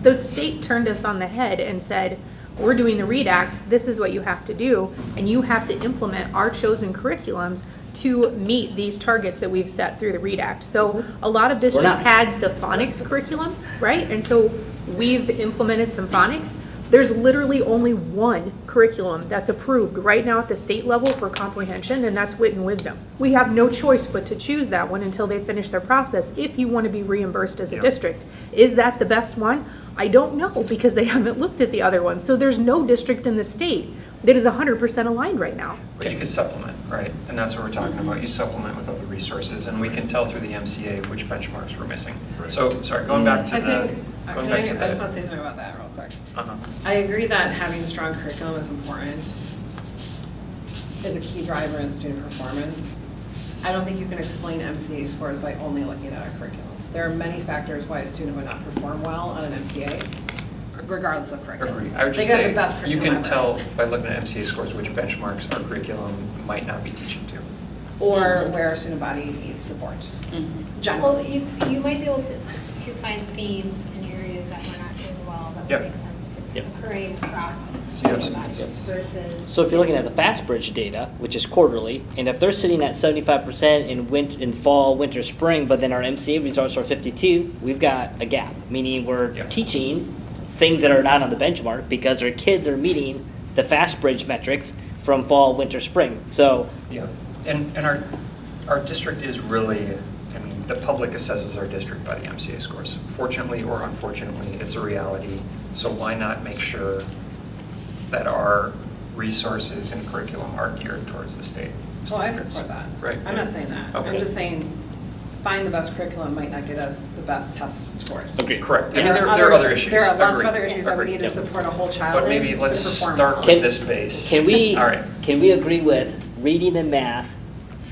the state turned us on the head and said, we're doing the READ Act, this is what you have to do, and you have to implement our chosen curriculums to meet these targets that we've set through the READ Act. So a lot of districts not. had the phonics curriculum, right? And so we've implemented some phonics, There's literally only one curriculum that's approved right now at the state level for comprehension, and that's Wit and Wisdom. We have no choice but to choose that one until they finish their process, if you want to be reimbursed as a Yeah. district. Is that the best one? I don't know, because they haven't looked at the other ones. So there's no district in the state that is 100% aligned right now. But you could supplement, right? And that's what we're talking about. You supplement with other resources, and we can tell through the MCA which benchmarks we're missing. Right. So, sorry, going back to I the. think, going can back I to just the- want to say something about that real quick. Uh-huh. I agree that having a strong curriculum is important, is a key driver in student performance. I don't think you can explain MCA scores by only looking at a curriculum. There are many factors why a student would not perform well on an MCA, regardless of curriculum. Agree. I would just They got say, the best you curriculum can ever. tell by looking at MCA scores which benchmarks our curriculum might not be teaching to. Or where a student body needs support, Well, generally. you might be able to find themes in areas that we're not doing well that Yep. would make sense if it's Yep. occurring across So you have student some bodies consensus. versus. So if you're looking at the FastBridge data, which is quarterly, and if they're sitting at 75% in fall, winter, spring, but then our MCA results are 52, we've got a gap, meaning we're Yeah. teaching things that are not on the benchmark because our kids are meeting the FastBridge metrics from fall, winter, spring. So Yeah, and our district is really, I mean, the public assesses our district by the MCA scores. Fortunately or unfortunately, it's a reality, so why not make sure that our resources and curriculum are geared towards the state Well, I standards? support that. Right. I'm not saying that. Okay. I'm just saying, find the best curriculum might not get us the best test scores. Agreed. Correct, I mean, there are other issues. There are lots of Agreed. other issues that we Agreed. need to Yep. support a whole child But in maybe to let's perform start well. with this base. Can we, All right. can we agree with reading and math,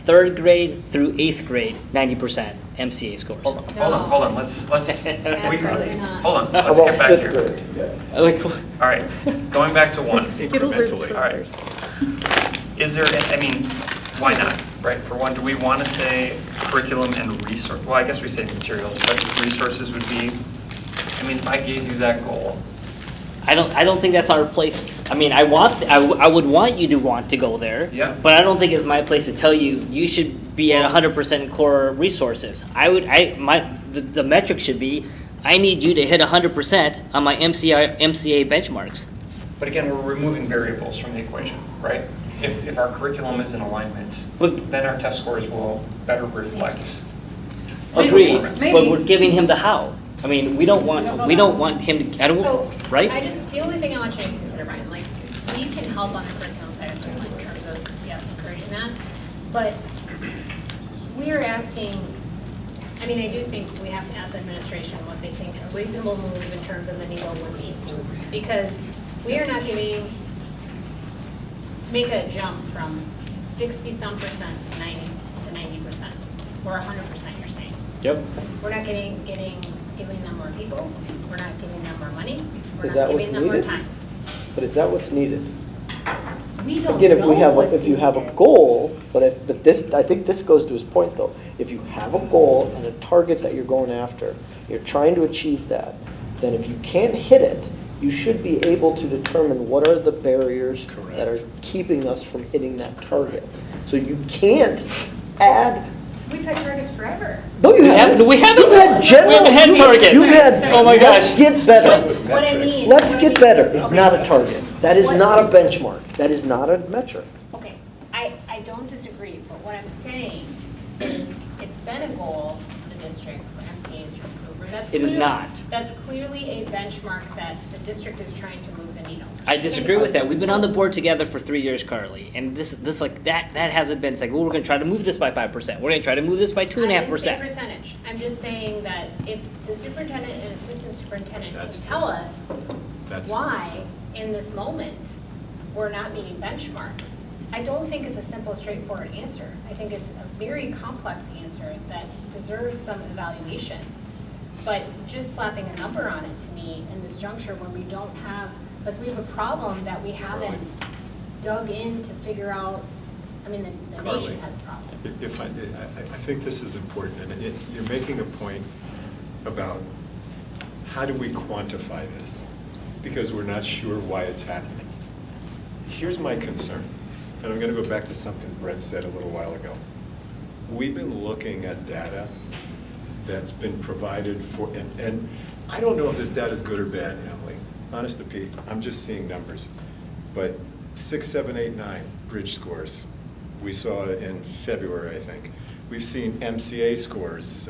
3rd grade through 8th grade, 90% MCA scores? Hold on, let's, Absolutely not. hold on, How let's about get back fifth here. grade? Yeah. Like, All right, going back to one. Skittles or Incrementally. All right. Twizzlers? Is there, I mean, why not, right? For one, do we want to say curriculum and resource? Well, I guess we say materials, but resources would be, I mean, if I gave you that goal, I don't think that's our place. I mean, I would want you to want to go there. Yeah. But I don't think it's my place to tell you, you should be at 100% in core resources. The metric should be, I need you to hit 100% on my MCA benchmarks. but again, we're removing variables from the equation, right? If our curriculum is in alignment, But- then our test scores will better reflect. Agreed, Performance. but Maybe. we're giving him the how. I mean, we don't want him to, I So, don't, right? the only thing I want you to consider, Brian, like, we can help on the curriculum side of things in terms of, yes, encouraging that. But we are asking, I mean, I do think we have to ask administration what they think a reasonable move in terms of the needle would be. Because we are not giving, to make a jump from 60-some% to 90%, or 100%, you're saying. Yep. We're not giving them more people, we're not giving them more money, we're Is not that what's giving them more needed? time. But is that what's needed? We don't Again, if we know have, what's if you have a needed. goal, but this, I think this goes to his point though. If you have a goal and a target that you're going after, you're trying to achieve that, then if you can't hit it, you should be able to determine what are the barriers that are Correct. keeping us from hitting that target. So you can't add, We've had targets forever. no, you We haven't. haven't- we haven't. You've had general. We haven't had targets. You had, Oh my let's gosh. get better. With What I metrics. mean. Let's what I get mean- better is okay. not a target. That is What- not a benchmark. That is not a metric. Okay, I don't disagree, but what I'm saying is, it's been a goal of the district for MCAs to improve, or that's It is clearly- not. That's clearly a benchmark that the district is trying to move the needle. I disagree with that. We've been on the board together for 3 years, Carly, and this like that hasn't been, it's like, well, we're gonna try to move this by 5%. We're gonna try to move this by I didn't say 2.5%. percentage, I'm just saying that if the superintendent and assistant superintendent can That's- tell us That's- why, in this moment, we're not meeting benchmarks, I don't think it's a simple, straightforward answer. I think it's a very complex answer that deserves some evaluation. But just slapping a number on it, to me, in this juncture, when we don't have, like, we have a problem that we haven't dug in to figure out, I mean, the Carly, nation has a problem. If I think this is important, and you're making a point about how do we quantify this? Because we're not sure why it's happening. Here's my concern, and I'm going to go back to something Brett said a little while ago. We've been looking at data that's been provided for, and I don't know if this data is good or bad, Emily. honest to Pete, I'm just seeing numbers. But 6, 7, 8, 9 bridge scores, we saw in February, I think. We've seen MCA scores,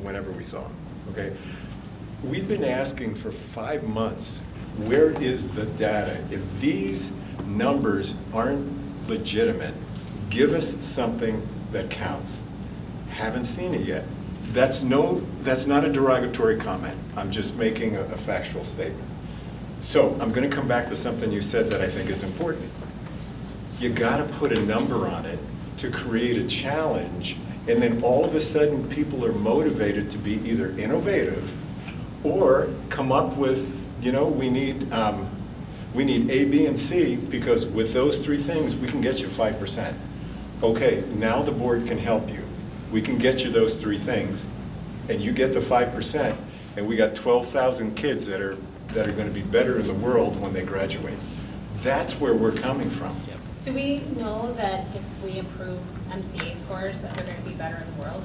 whenever we saw them, okay? We've been asking for 5 months, where is the data? If these numbers aren't legitimate, give us something that counts. Haven't seen it yet. That's not a derogatory comment. I'm just making a factual statement. So I'm going to come back to something you said that I think is important. You got to put a number on it to create a challenge, and then all of a sudden people are motivated to be either innovative or come up with, we need A, B, and C, because with those 3 things, we can get you 5%. Okay, now the board can help you. We can get you those 3 things, and you get the 5%, and we got 12,000 kids that are going to be better in the world when they graduate. That's where we're coming from. Do we know that if we improve MCA scores, that they're going to be better in the world?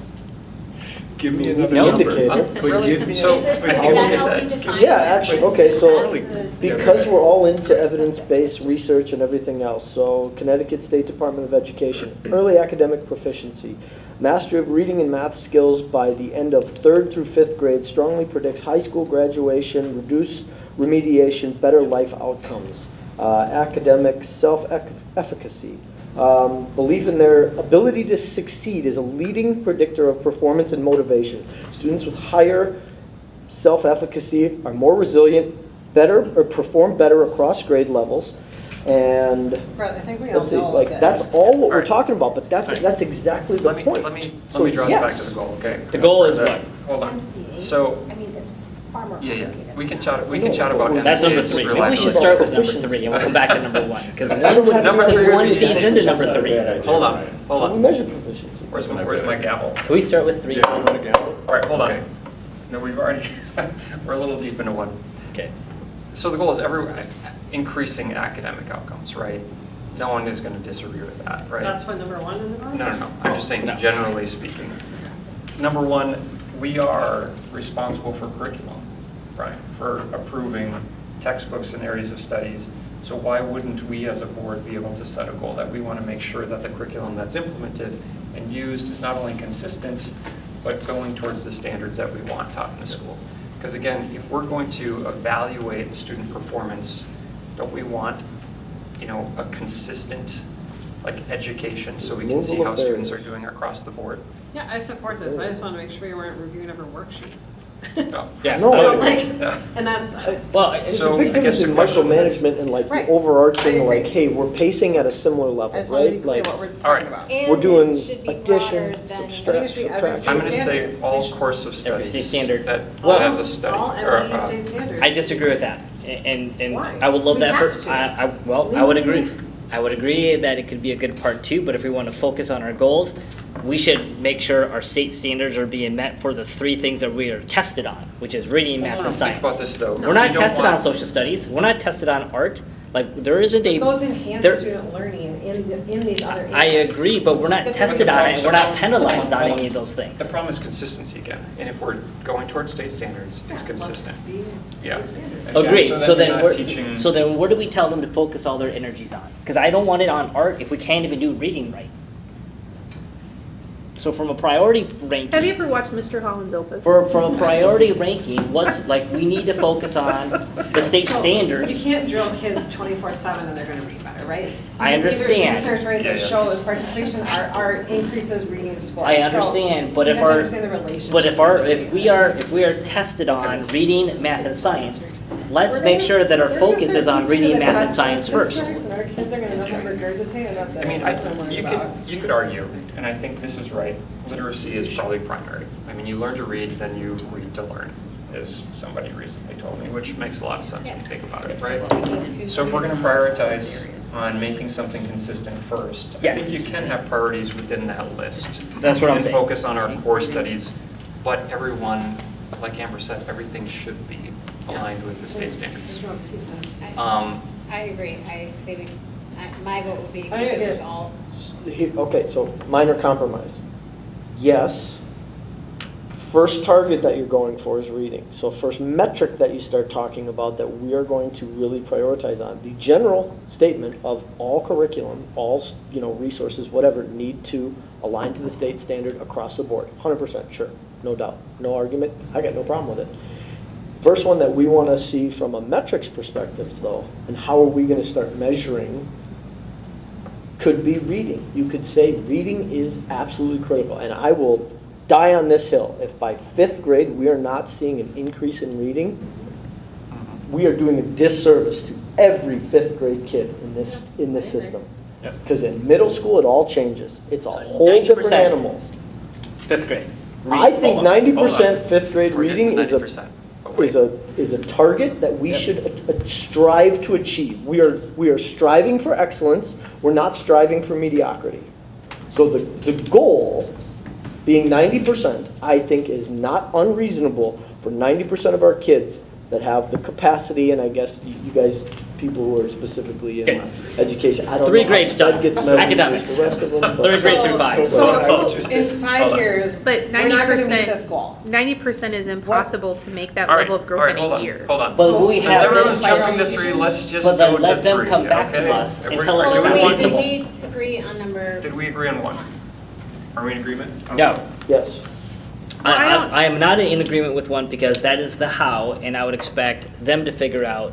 Give me another No. number. Indicator. But give me So- Is it, but is give me that that. helping define? Yeah, actually, okay, so Yeah, because go we're ahead. all into evidence-based research and everything else, so Connecticut State Department of Education, early academic proficiency, mastery of reading and math skills by the end of 3rd through 5th grade strongly predicts high school graduation, reduced remediation, better life outcomes, academic self-efficacy. Belief in their ability to succeed is a leading predictor of performance and motivation. Students with higher self-efficacy are more resilient, perform better across grade levels, and Brett, I think we all let's see, know like this. that's all what we're Alright. talking about. But that's exactly the Let me, point. let me So, draw us back yes. to the goal, okay? The goal is For what? Hold on. MCA? So, I mean, it's far more yeah, complicated. we can than chat, that. we can chat about That's number MCA's 3. Maybe we should reliability. start with number Proficiency. 3 and we'll come back to number 1. Because I don't have Number any three would be feeds into That's number not a 3. bad idea, Hold on, Ryan. hold How do we on. measure proficiency? Where's my gavel? Can we start with 3? Yeah, you want to go? All right, hold on. Okay. No, we've already, we're a little deep into one. Okay. So the goal is increasing academic outcomes, right? No one is going to disagree with that, right? That's what number 1 is about? No. I'm just saying No. generally speaking. Number 1, we are responsible for curriculum, right? For approving textbooks and areas of studies. So why wouldn't we as a board be able to set a goal that we want to make sure that the curriculum that's implemented and used is not only consistent, but going towards the standards that we want taught in the school? Because again, if we're going to evaluate student performance, don't we want, a consistent, education so we can see how students are doing across the board? Yeah, I support this. I just want to make sure you weren't reviewing every worksheet. No. Yeah. No, I would agree. Like, Yeah. and that's, Well, There's So, a big I difference guess the in question is- micromanagement and like Right. the overarching, I agree. like, hey, we're pacing at a similar I level, just want to be right? clear Like, what we're All right. talking about. And we're doing it should be addition, broader than- I think it subtract, should be every subtraction. I'm going to say standard. all We should- course of Every studies standard. that Well- has a study. All or, MBU state standards. I disagree with that, and Why? I would love We that have for, to. I would agree. I would agree that it could be a good part 2, but if we want to focus on our goals, we should make sure our state standards are being met for the 3 things that we are tested on, which is reading, math, Hold on, and think science. about this though. We're We not don't tested want- on social studies, we're not tested on art, like, there isn't a. Those enhance there- student learning in these other areas. I agree, but we're not But tested there's on it, and we're not social- penalized on any of those things. The problem is consistency again, and if we're going towards state standards, it's consistent. Yeah. Agreed, Yeah, so you're then, not teaching- so then what do we tell them to focus all their energies on? Because I don't want it on art if we can't even do reading right. So from a priority ranking. Have you ever watched Mr. Holland's Opus? From a priority ranking, what's, like, we need to focus on the state So, standards. You can't drill kids 24/7 and they're going to read better, right? I understand. There's research, right, Yeah, that yeah. shows participation are increases reading scores. I So understand, but you if have to our, understand the relationship but between if we are these. tested on reading, math, and science, let's make sure that our focus is on reading, math, and science first. And our kids are going to know how to regurgitate, and that's it. I mean, That's what I'm worried about. you could argue, and I think this is right, literacy is probably primary. I mean, you learn to read, then you read to learn, as somebody recently told me, which makes a lot of sense when you think about it, right? So if we're going to prioritize on making something consistent first, I Yes. think you can have priorities within that list. That's what I'm saying. And focus on our core studies, but everyone, like Amber said, everything should be aligned with the state standards. There's no excuses. I agree. My vote would be to I keep did. this all. Okay, so minor compromise. Yes, first target that you're going for is reading. So first metric that you start talking about that we are going to really prioritize on. The general statement of all curriculum, all, resources, whatever, need to align to the state standard across the board. 100%, sure, no doubt, no argument. I got no problem with it. First one that we want to see from a metrics perspective, though, and how are we going to start measuring, could be reading. You could say reading is absolutely critical, and I will die on this hill. If by 5th grade we are not seeing an increase in reading, we are doing a disservice to every 5th grade kid in this system. Because in middle school, it all changes. It's a whole different 90%. animals. 5th grade. I think 90% 5th grade We're getting reading to is a 90%, but wait. is a target that we should strive to achieve. We are striving for excellence. We're not striving for mediocrity. So the goal being 90%, I think, is not unreasonable for 90% of our kids that have the capacity, and I guess you guys, people who are specifically in Okay. education, I don't know. 3 how grades SPED done. gets measured with Academics. the rest of them, but- 3rd grade through 5. So I would So just- in 5 years, But we're not gonna meet 90%, this goal. 90% is impossible to make that All right, level of all growth right, in hold a on, year. hold on. But we Since have everyone's those jumping to priorities. 3, let's just But go then to let them 3, come back to okay? us and We're- tell us we're if doing they're one. reasonable. Did we agree on number? Did we agree on 1? Are we in agreement? Okay. No. Yes. I am not in agreement with 1 because that is the how, and I would expect them to figure out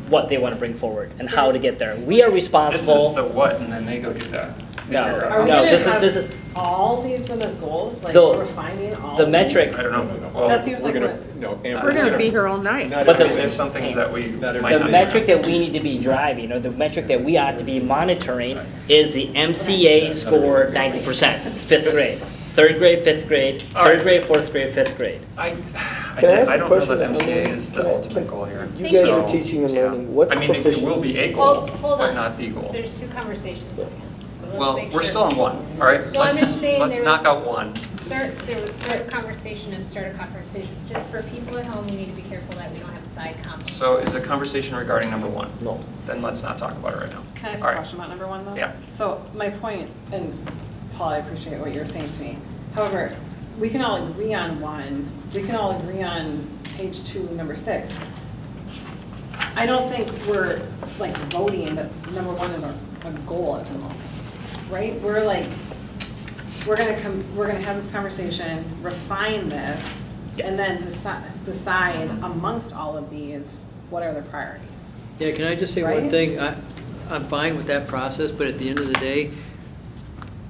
what they want to bring forward and how to get there. We are This is responsible. the what, and then they go do that. They No. figure out Are we No, how. gonna this is- have this is- all these them as goals, like The- refining all the of metric- these? I don't know. No. Well, That seems We're like gonna, what, no, Amber. We're it's gonna be here all night. not But the- everything- there's some things that we Not might The not. metric that we need to be driving, or the metric that we ought to be monitoring, is the MCA score 90%, 5th grade. 3rd grade, 5th grade, All right. 3rd grade, 4th grade, 5th grade. Can I ask I a don't know question? that MCA Emily? is the Can I- ultimate can- goal here. You Thank guys you. are teaching and Yeah. learning. What's I mean, it will proficiency? be a Well, goal, hold but on. not the goal. There's 2 conversations going on, so let's Well, make we're sure. still on 1, all right? No, I'm just saying Let's there knock was- out 1. There was start a conversation and start a conversation. Just for people at home, we need to be careful that we don't have side comments. So is a conversation regarding number 1? No. Then let's not talk about it right now. can I ask All a right. question about number 1 though? Yeah. So my point, and Paul, I appreciate what you're saying to me. However, we can all agree on 1, we can all agree on page 2, number 6. I don't think we're like voting that number 1 is a goal at the moment, right? We're like, we're gonna have this conversation, refine this, and then decide amongst all of these, what are the priorities? Yeah, can I just say one Right? thing? I'm fine with that process, but at the end of the day,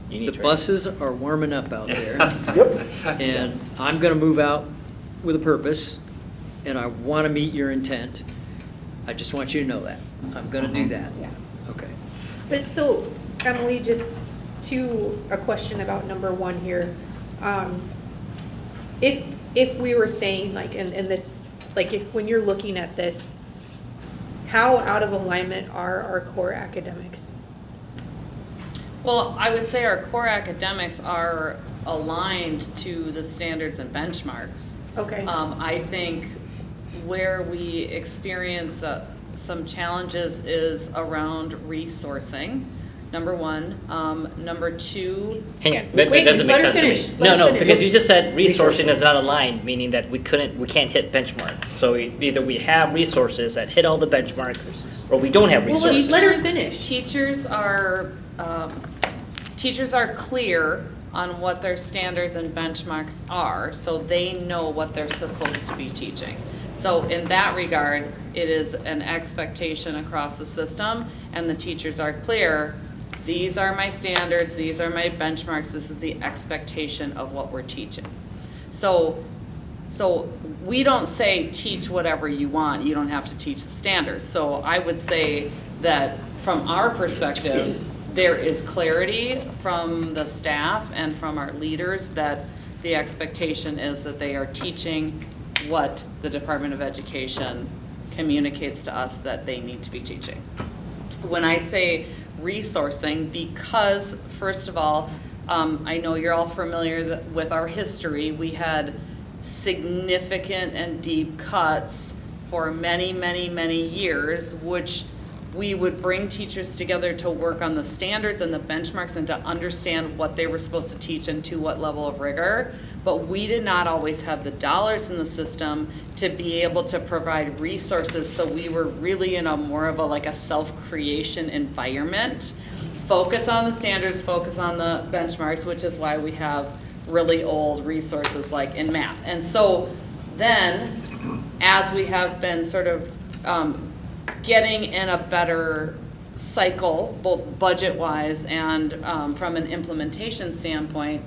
You need the to- buses are warming up out there. Yep. And I'm gonna move out with a purpose, and I wanna meet your intent. I just want you to know that. I'm gonna do that. Yeah. Okay. But so, Emily, just a question about number 1 here. If we were saying like, in this, like when you're looking at this, how out of alignment are our core academics? Well, I would say our core academics are aligned to the standards and benchmarks. Okay. I think where we experience some challenges is around resourcing, number 1. Number 2, Hang on, that Wait, doesn't make let her sense to me. finish. Let No, her no, finish. because you just said resourcing is not aligned, meaning that we can't hit benchmark. So either we have resources that hit all the benchmarks, or we don't have Well, resources. let her finish. teachers are clear on what their standards and benchmarks are, so they know what they're supposed to be teaching. So in that regard, it is an expectation across the system, and the teachers are clear, these are my standards, these are my benchmarks, this is the expectation of what we're teaching. So we don't say teach whatever you want, you don't have to teach the standards. So I would say that from our perspective, there is clarity from the staff and from our leaders that the expectation is that they are teaching what the Department of Education communicates to us that they need to be teaching. When I say resourcing, because first of all, I know you're all familiar with our history. We had significant and deep cuts for many, many, many years, which we would bring teachers together to work on the standards and the benchmarks and to understand what they were supposed to teach and to what level of rigor. but we did not always have the dollars in the system to be able to provide resources, so we were really in a more of a like a self-creation environment. Focus on the standards, focus on the benchmarks, which is why we have really old resources like in math. And so then, as we have been sort of getting in a better cycle, both budget-wise and from an implementation standpoint,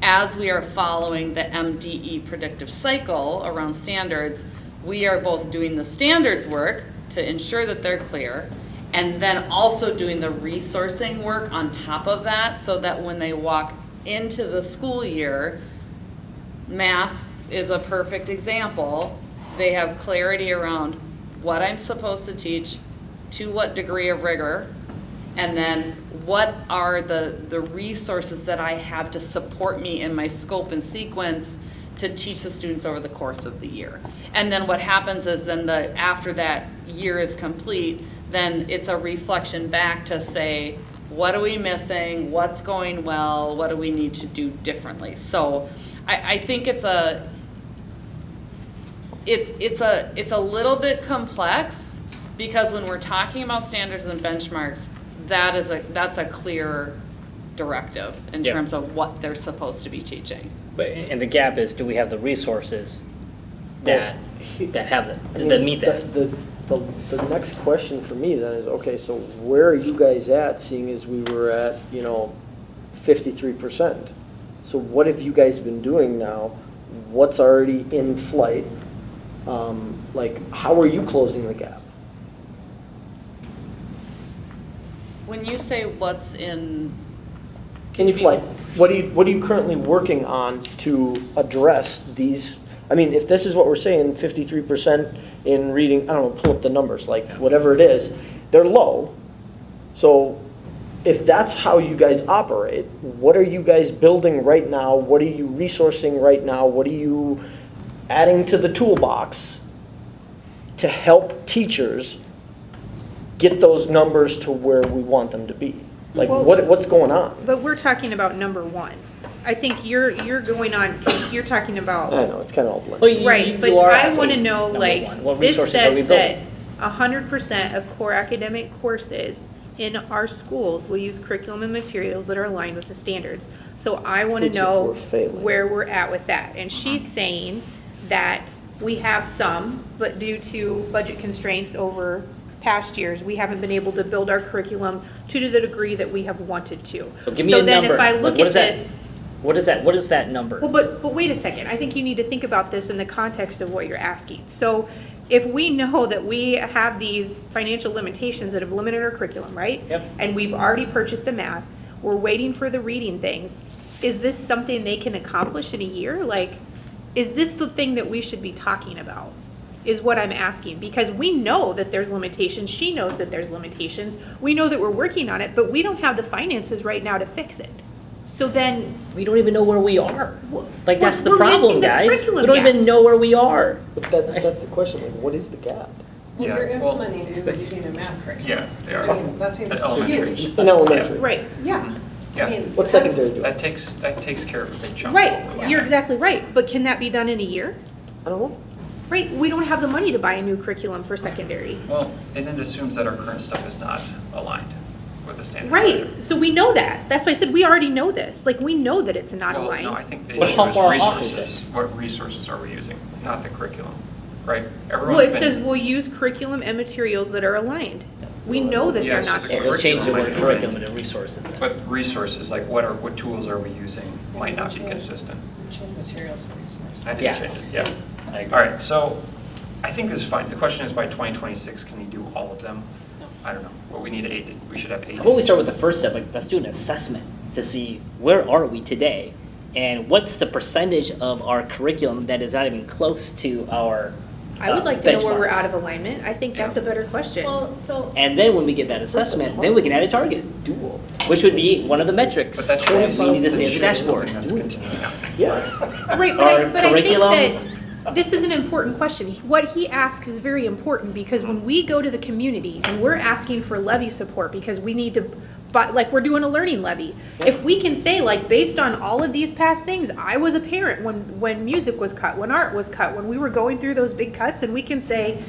as we are following the MDE predictive cycle around standards, we are both doing the standards work to ensure that they're clear, and then also doing the resourcing work on top of that, so that when they walk into the school year, math is a perfect example. They have clarity around what I'm supposed to teach, to what degree of rigor, and then what are the resources that I have to support me in my scope and sequence to teach the students over the course of the year. And then what happens is then after that year is complete, then it's a reflection back to say, what are we missing? What's going well? What do we need to do differently? So I think it's a little bit complex, because when we're talking about standards and benchmarks, that's a clear directive in Yep. terms of what they're supposed to be teaching. But, and the gap is, do we have the resources that I mean, that meet that? The next question for me then is, okay, so where are you guys at, seeing as we were at, 53%? So what have you guys been doing now? What's already in flight? How are you closing the gap? When you say what's in, In flight, what are you currently working on to address these? I mean, if this is what we're saying, 53% in reading, I don't know, pull up the numbers, whatever it is, they're low. So if that's how you guys operate, what are you guys building right now? What are you resourcing right now? What are you adding to the toolbox to help teachers get those numbers to where we want them to be? Well- What's going on? But we're talking about number one. I think you're going on, 'cause you're talking about. I know, it's kind of all blended. Well, you Right, but are I asking want to know, number like, one, what this resources are we says that building? 100% of core academic courses in our schools will use curriculum and materials that are aligned with the standards. So I want to Which if know we're failing. where we're at with that. And she's saying that we have some, but due to budget constraints over past years, we haven't been able to build our curriculum to the degree that we have wanted to. So give me a number. So then if I Like, look what at is that? this. What is that number? Well, but wait a second. I think you need to think about this in the context of what you're asking. So if we know that we have these financial limitations that have limited our curriculum, right? Yep. And we've already purchased a math, we're waiting for the reading things. Is this something they can accomplish in a year? Like, is this the thing that we should be talking about? Is what I'm asking, because we know that there's limitations. She knows that there's limitations. We know that we're working on it, but we don't have the finances right now to fix it. So then, We don't even know where we are. Like, that's the we're missing problem, the guys. curriculum We don't even gaps. know where we are. But that's the question, what is the gap? Well, Yeah, you're well- implementing and reading a math curriculum. Yeah, they are. I mean, that seems At elementary. huge. In elementary? right, Yeah. Yeah. I mean, What's secondary doing? That takes care of a big chunk. right. of it. You're exactly right. But can that be done in a year? I don't know. Right, we don't have the money to buy a new curriculum for secondary. Well, and it assumes that our current stuff is not aligned with the standards. Right, either. so we know that. That's why I said we already know this. Like, we know that it's not Well, aligned. no, I think the Well, issue how is far off is resources. it? What resources are we using, not the curriculum, right? Well, Everyone's it been- says we'll use curriculum and materials that are aligned. We know that they're Yes, not the Yeah, there. let's change the word Curriculum. curriculum to resources. But resources, like what tools are we using, might not be consistent. Change materials and resources. I did Yeah. change it, yeah. I agree. All right, so I think this is fine. The question is, by 2026, can we do all of them? I don't know. Well, we need 8, we should have 8. How about we start with the first step, like, let's do an assessment to see where are we today? And what's the percentage of our curriculum that is not even close to our I would like to know where we're benchmarks? out of alignment. I think that's a better question. Well, so, And then when we get that assessment, then we can add a target, which would be one of the metrics But that that should we need to see as a be dashboard. something that's continuing. Yeah. Right, Our but I think curriculum- that this is an important question. What he asks is very important, because when we go to the community and we're asking for levy support because we need to but like we're doing a learning levy. If we can say like, based on all of these past things, I was a parent when music was cut, when art was cut, when we were going through those big cuts, and we can say,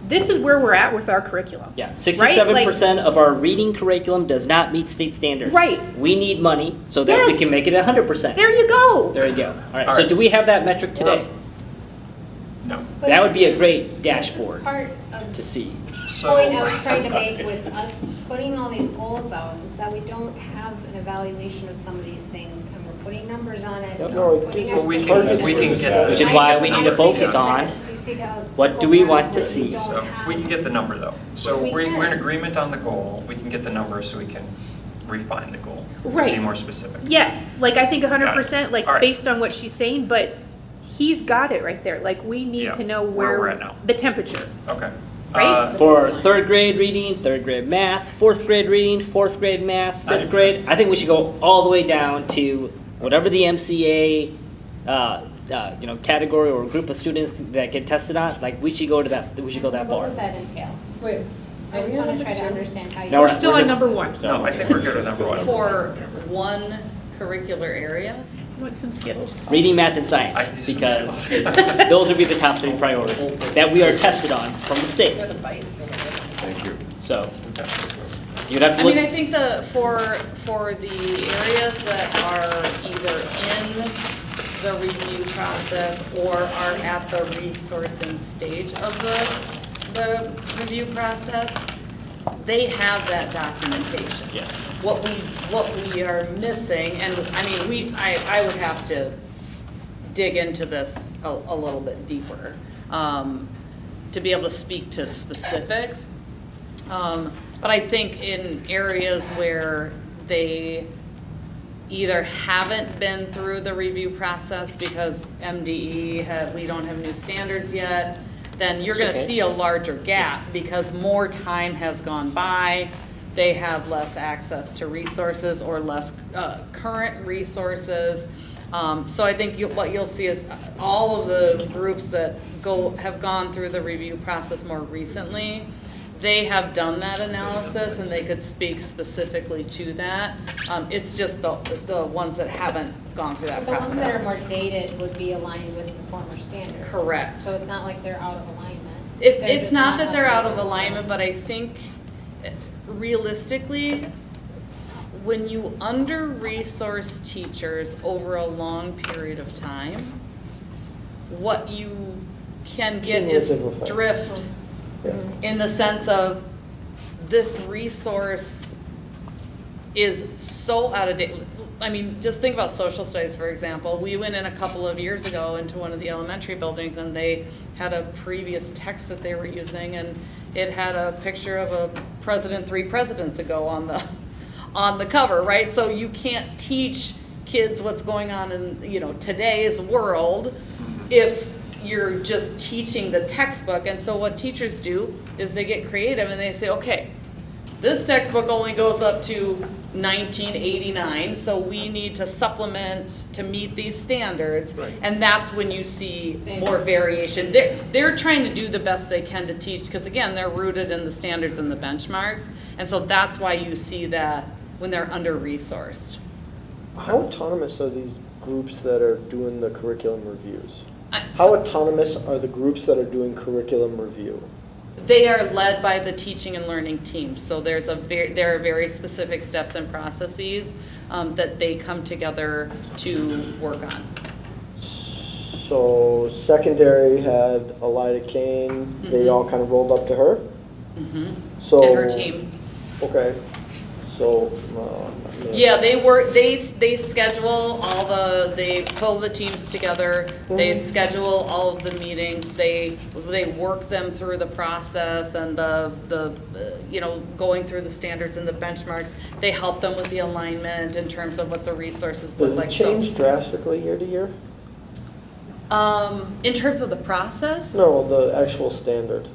this is where we're at with our curriculum. Yeah, Right? 67% of our reading curriculum does not meet state standards. Right. We need money so that we Yes. can make it 100%. There you go. There you go. All right, All so right. do we have that metric today? No. But That would be a this great is dashboard part of to see. So. point I was trying to make with us putting all these goals out, is that we don't have an evaluation of some of these things, and we're putting numbers on it. Yep. and No, we're it putting gives our us we standards. can, we can get. Which is why we need to focus on what do we want to see. So we can get the number though. So We we're in can. agreement on the goal. We can get the number so we can refine the goal. Right. Be more specific. Yes, like I think 100%, like All right. based on what she's saying, but he's got it right there. Like we need Yeah, to know where where we're at now. the temperature. Okay. Right? For third grade reading, third grade math, fourth grade reading, fourth grade math, fifth grade, I think we should go all the way down to whatever the MCA, category or group of students that get tested on. Like we should go to that. We should go that What far. would that entail? Wait, I just want to try to understand how you. No, We're still on number one. No, I think we're good at number one. For one curricular area? Want some Skittles? Reading, math, and I science, can do because some- those would be the top 3 priorities that we are tested on from the state. Thank you. So you'd have to I look. mean, I think for the areas that are either in the review process or are at the resourcing stage of the review process, they have that documentation. Yeah. What we are missing, and I mean, I would have to dig into this a little bit deeper, to be able to speak to specifics. But I think in areas where they either haven't been through the review process because MDE, we don't have new standards yet, then you're gonna Okay. see a larger gap because more time has gone by. They have less access to resources or less current resources. So I think what you'll see is all of the groups that have gone through the review process more recently, they have done that analysis and they could speak specifically to that. It's just the ones that haven't gone through that The ones that are process. more dated would be aligned with the former standard. Correct. So it's not like they're out of alignment. It's They're just not that they're out of updated. alignment, but I think realistically, when you under-resource teachers over a long period of time, what you can get is Cumulative effect. drift Yeah. in the sense of this resource is so out of date. I mean, just think about social studies, for example. We went in a couple of years ago into one of the elementary buildings and they had a previous text that they were using and it had a picture of a president 3 presidents ago on the cover, right? So you can't teach kids what's going on in, today's world if you're just teaching the textbook. And so what teachers do is they get creative and they say, okay, this textbook only goes up to 1989, so we need to supplement to meet these standards. Right. And that's when you see more variation. They're trying to do the best they can to teach, because again, they're rooted in the standards and the benchmarks. And so that's why you see that when they're under-resourced. How autonomous are these groups that are doing the curriculum reviews? I- How autonomous are the groups that are doing curriculum review? They are led by the teaching and learning team, so there are very specific steps and processes that they come together to work on. So secondary had Elida Kane, they all kind of rolled up to her? So. And her team. Okay, so, Yeah, they schedule they pull the teams together, they schedule all of the meetings, they work them through the process and going through the standards and the benchmarks. They help them with the alignment in terms of what the resources look Does like. it So, change drastically year to year? in terms of the process? No, the actual standard.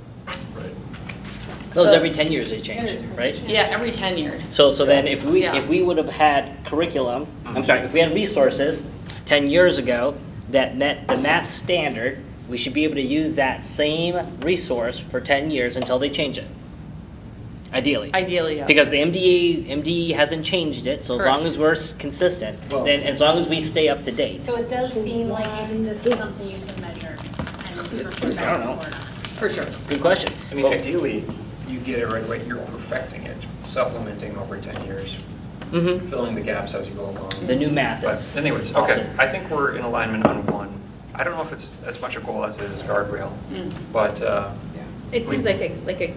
Those every 10 years they change it, right? Yeah, every 10 years. So then if Yeah. we would have had curriculum, if we had resources 10 years ago that met the math standard, we should be able to use that same resource for 10 years until they change it. Ideally. Ideally, yes. Because the MDE hasn't changed it, so as long as we're consistent, Well- then as long as we stay up to date. So it does seem like this is something you can measure and report back I don't to the know. board on. For sure. Good question. I mean, ideally, you get it right away, you're perfecting it, supplementing over 10 years, Mm-hmm. filling the gaps as you go along. The new math But is. anyways, awesome. okay, I think we're in alignment on one. I don't know if it's as much a goal as it is guardrail, but, It seems like a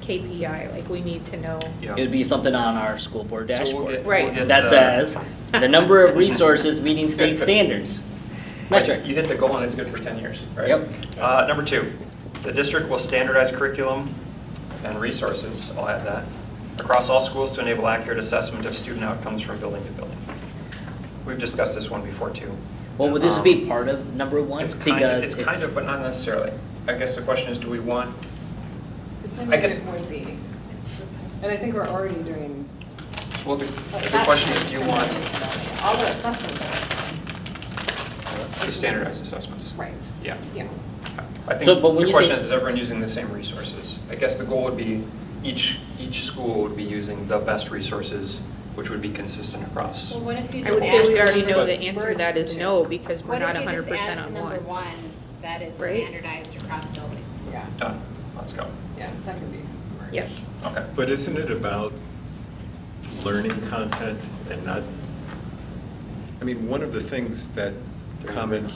KPI, like we need to know. yeah. It'd be something on our school board So we'll dashboard. get- Right. we'll get, That says, the number of resources meeting state standards. Metric. You hit the goal and it's good for 10 years, right? Yep. Number 2, the district will standardize curriculum and resources, I'll add that, across all schools to enable accurate assessment of student outcomes from building to building. We've discussed this one before too. Well, would this be part of number one? It's Because kind of, but not necessarily. I guess the question is, do we want, It seems I like guess- it would be. And I think we're already doing well, the question is, assessments do you from want building to building. All the assessments are the to standardize assessments? same. Right, Yeah. yeah. I think So, but when the you question say- is everyone using the same resources? I guess the goal would be each school would be using the best resources, which would be consistent across. Well, what if you I just would add say we to already number- know the answer to that is no, because we're What not if you 100% just add on to number one. one, that is Right? standardized across buildings? Yeah, Done. Let's go. yeah, that could be. merged. Yep. Okay. But isn't it about learning content and not, I mean, one of the things that comment,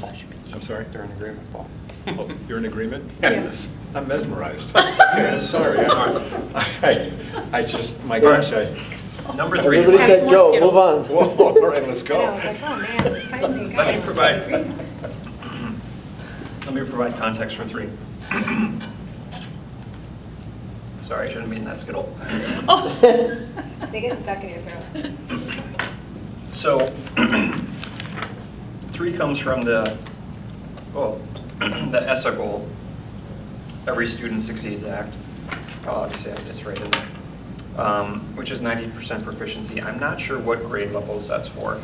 I'm sorry? They're in agreement, Paul. Oh, you're in agreement? Yes. I'm mesmerized. Yeah, sorry. I just, my gosh, Number 3. Everybody said More go, Skittles. move on. whoa, all right, let's I know, I go. was like, oh man, finally, Let me guys. provide, let me provide context for 3. Sorry, I shouldn't have eaten that Skittle. They get stuck in your throat. So, 3 comes from the ESSA goal, Every Student Succeeds Act. Obviously, it's right in there, which is 90% proficiency. I'm not sure what grade levels that's for,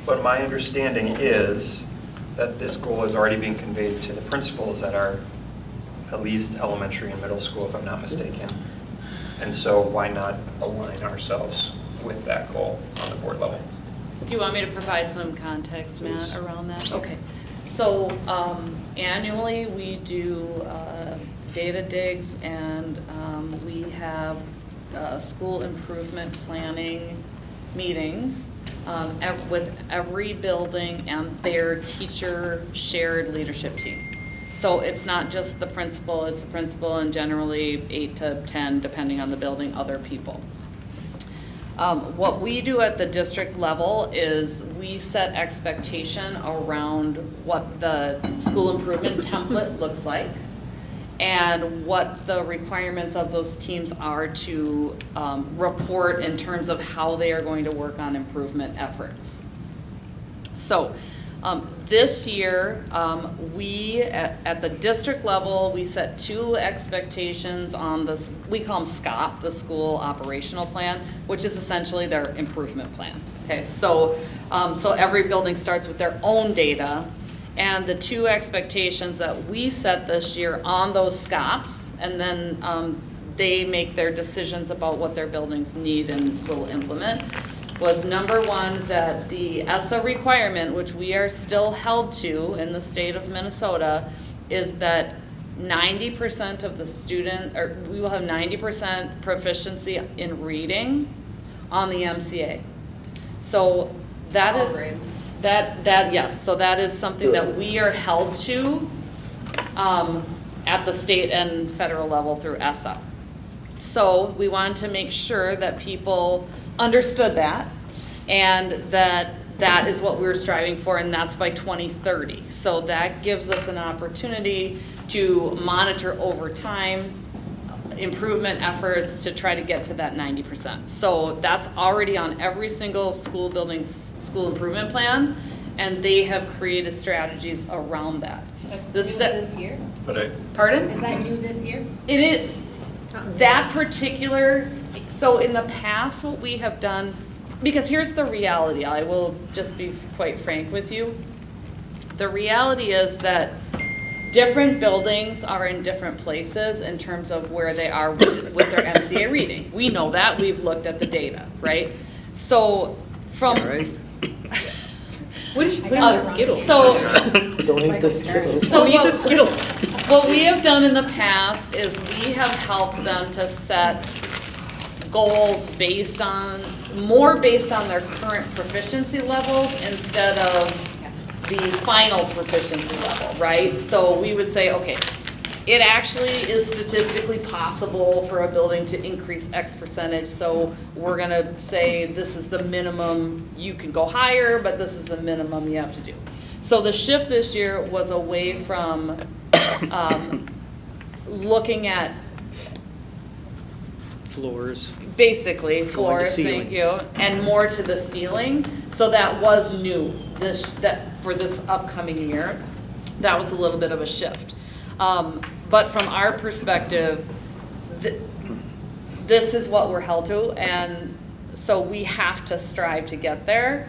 but my understanding is that this goal is already being conveyed to the principals that are at least elementary and middle school, if I'm not mistaken. And so why not align ourselves with that goal on the board level? Do you want me to provide some context, Matt, Please. around that? Okay. So annually, we do data digs, and we have school improvement planning meetings with every building and their teacher shared leadership team. So it's not just the principal, it's the principal and generally 8 to 10, depending on the building, other people. What we do at the district level is we set expectation around what the school improvement template looks like and what the requirements of those teams are to report in terms of how they are going to work on improvement efforts. So this year, we, at the district level, we set 2 expectations on this, we call them SCOP, the School Operational Plan, which is essentially their improvement plan. Okay, so every building starts with their own data, and the 2 expectations that we set this year on those SCOPs, and then they make their decisions about what their buildings need and will implement, was number 1, that the ESSA requirement, which we are still held to in the state of Minnesota, is that 90% of the student, or we will have 90% proficiency in reading on the MCA. So that All is, grades. yes, so that is something that we are held to at the state and federal level through ESSA. So we wanted to make sure that people understood that and that that is what we were striving for, and that's by 2030. So that gives us an opportunity to monitor over time improvement efforts to try to get to that 90%. So that's already on every single school building's school improvement plan, and they have created strategies around that. That's The new se- this year? But Pardon? Is that new this year? It is, that particular, so in the past, what we have done, because here's the reality, I will just be quite frank with you. The reality is that different buildings are in different places in terms of where they are with their MCA reading. We know that, we've looked at the data, right? So from. Yeah, right. What did you put in got the it wrong. Skittles? So, Don't eat the Skittles. so Don't eat the what, Skittles. what we have done in the past is we have helped them to set goals more based on their current proficiency levels instead of the final proficiency level, right? So we would say, okay, it actually is statistically possible for a building to increase X percentage, so we're gonna say this is the minimum, you can go higher, but this is the minimum you have to do. So the shift this year was away from looking at Floors. basically Going to floors, thank ceilings. you, and more to the ceiling. So that was new, for this upcoming year. That was a little bit of a shift. But from our perspective, this is what we're held to, and so we have to strive to get there.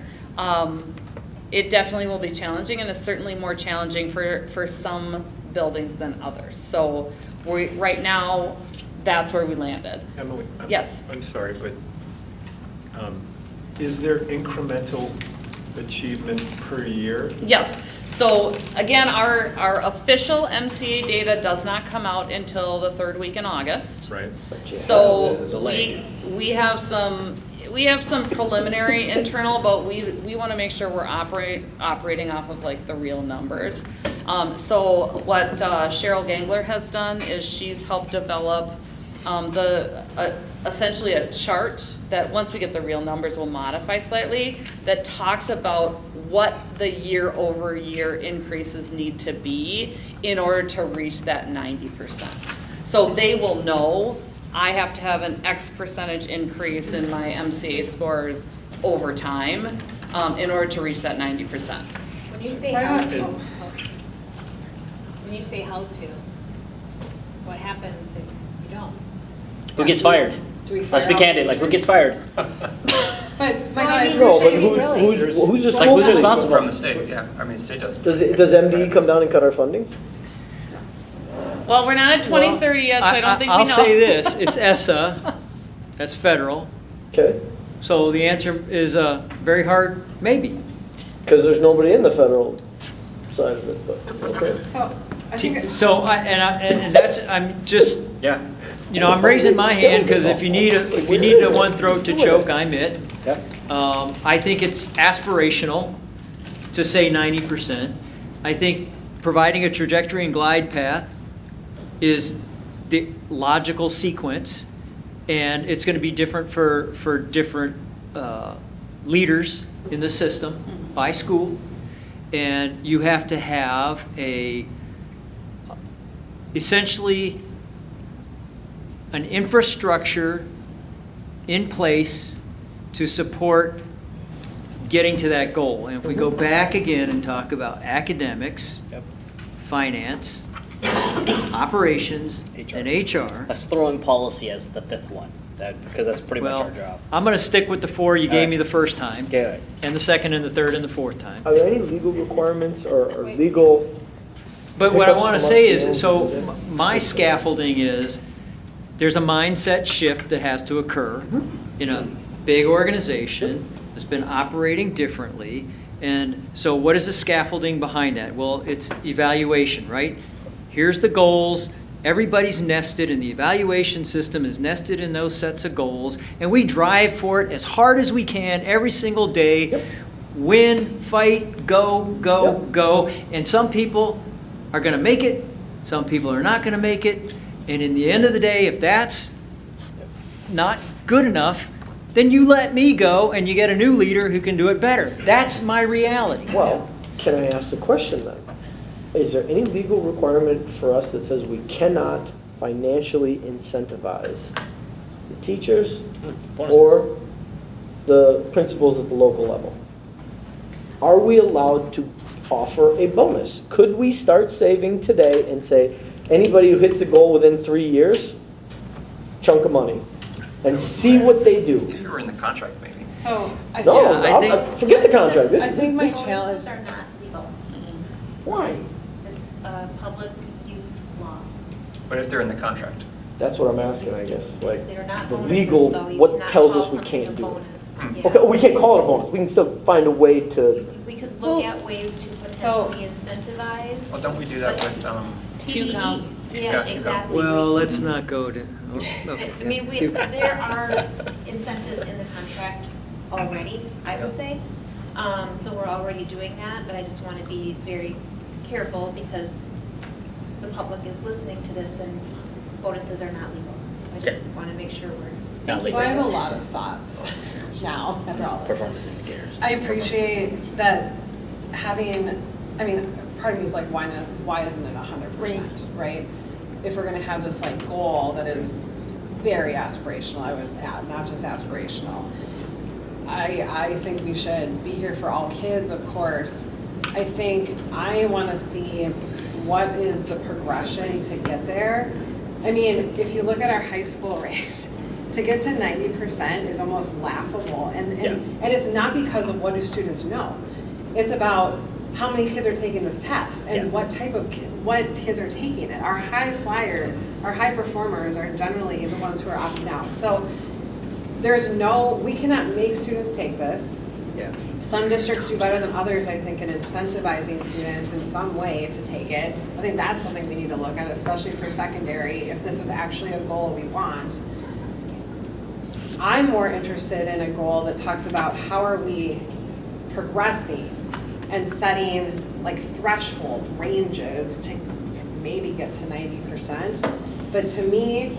It definitely will be challenging, and it's certainly more challenging for some buildings than others. So right now, that's where we landed. Emily? Yes. I'm sorry, but is there incremental achievement per year? Yes. So again, our official MCA data does not come out until the third week in August. Right. So we have some preliminary internal, but we want to make sure we're operating off of like the real numbers. So what Cheryl Gangler has done is she's helped develop essentially a chart that once we get the real numbers we'll modify slightly, that talks about what the year-over-year increases need to be in order to reach that 90%. So they will know I have to have an X percentage increase in my MCA scores over time in order to reach that 90%. When you say So I how want- to, oh, when you say how to, what happens if you don't? Who gets fired? Do we Let's fire be all candid, like who gets fired? But, Well, Michael, I mean, No, but Should we really? who's There's- Like, who's responsible? responsible? From the state, yeah. I mean, the state doesn't. Does MDE come down and cut our funding? Well, we're not at 2030 yet, so I don't think we know. I'll say this, it's ESSA, that's federal, Okay, so the answer is very hard, maybe. because there's nobody in the federal side of it, but, okay. so, I think. So, and that's, I'm just, Yeah. you know, I'm raising my hand, because if you need a one throat to choke, I'm it. Yeah. I think it's aspirational to say 90%. I think providing a trajectory and glide path is the logical sequence, and it's going to be different for different leaders in the system by school. And you have to have essentially an infrastructure in place to support getting to that goal. And if we go back again and talk about academics, finance, operations, and HR. Let's throw in policy as the fifth one, because that's pretty much our job. I'm going to stick with the four you gave Alright. me the first time, Okay. and the second and the third and the fourth time. Are there any legal requirements or legal, But what I Pickups want to from say us, is, you know, so my scaffolding is, there's a mindset shift that has to occur in a big organization that's been operating differently. And so what is the scaffolding behind that? Well, it's evaluation, right? Here's the goals. Everybody's nested, and the evaluation system is nested in those sets of goals. And we drive for it as hard as we can every single day. Yep. Win, fight, go, Yep. go. And some people are going to make it. Some people are not going to make it. And in the end of the day, if that's not good enough, then you let me go and you get a new leader who can do it better. That's my reality. well, can I ask the question then? Is there any legal requirement for us that says we cannot financially incentivize the teachers Bonuses. or the principals at the local level? Are we allowed to offer a bonus? Could we start saving today and say, anybody who hits the goal within 3 years, chunk of money, and see what they do? If you were in the contract, maybe. So, I No, think, I think- forget the contract. I think my this- challenge, Bonuses are not legal. Why? It's a public use law. But if they're in the contract? That's what I'm asking, I guess, like, They're not the bonuses, legal, though. You what cannot tells call us we something can't a do it? bonus. Hmm. Yeah. Okay, we can't call it a bonus, we can still find a way to, We could Well, look at ways to so- potentially incentivize. Well, don't we do that but with, QCOM. Yeah, QCOM. exactly. Well, let's not go to, okay. I mean, there are incentives in the contract already, I would say. So we're already doing that, but I just want to be very careful because the public is listening to this and bonuses are not legal. So I just Okay. want to make sure we're. Not So legal. I have a lot of thoughts now, after all this. Performance indicators. I appreciate that having, I mean, part of me is like, why isn't it 100%, right? If we're gonna have this like goal that is very aspirational, I would add, not just aspirational. I think we should be here for all kids, of course. I think I wanna see what is the progression to get there. I mean, if you look at our high school rate, to get to 90% is almost laughable. And it's not because of what do students know. It's about how many kids are taking this test and Yeah. what type of, what kids are taking it. Our high flyer, our high performers are generally the ones who are opting out. So we cannot make students take this. Yeah. Some districts do better than others, I think, in incentivizing students in some way to take it. I think that's something we need to look at, especially for secondary, if this is actually a goal we want. I'm more interested in a goal that talks about how are we progressing and setting like threshold ranges to maybe get to 90%. But to me,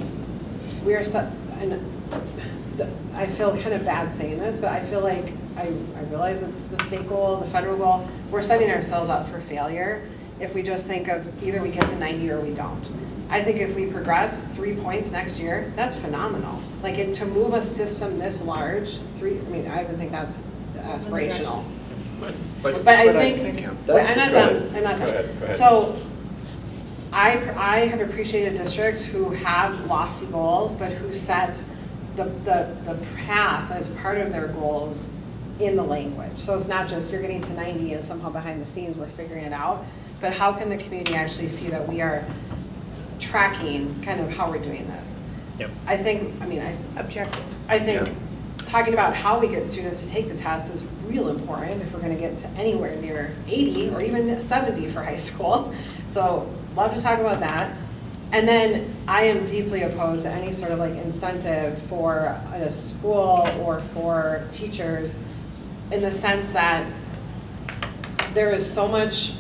I feel kind of bad saying this, but I feel like I realize it's the state goal, the federal goal. We're setting ourselves up for failure if we just think of either we get to 90 or we don't. I think if we progress 3 points next year, that's phenomenal. Like to move a system this large, I even think that's aspirational. But I think, wait, I'm not done, I'm not Go done. ahead. So I have appreciated districts who have lofty goals, but who set the path as part of their goals in the language. So it's not just you're getting to 90 and somehow behind the scenes we're figuring it out, but how can the community actually see that we are tracking kind of how we're doing this? Yep. I think, Objectives. I think Yeah. talking about how we get students to take the test is real important if we're gonna get to anywhere near 80 or even 70 for high school. So love to talk about that. And then I am deeply opposed to any sort of like incentive for a school or for teachers in the sense that there is so much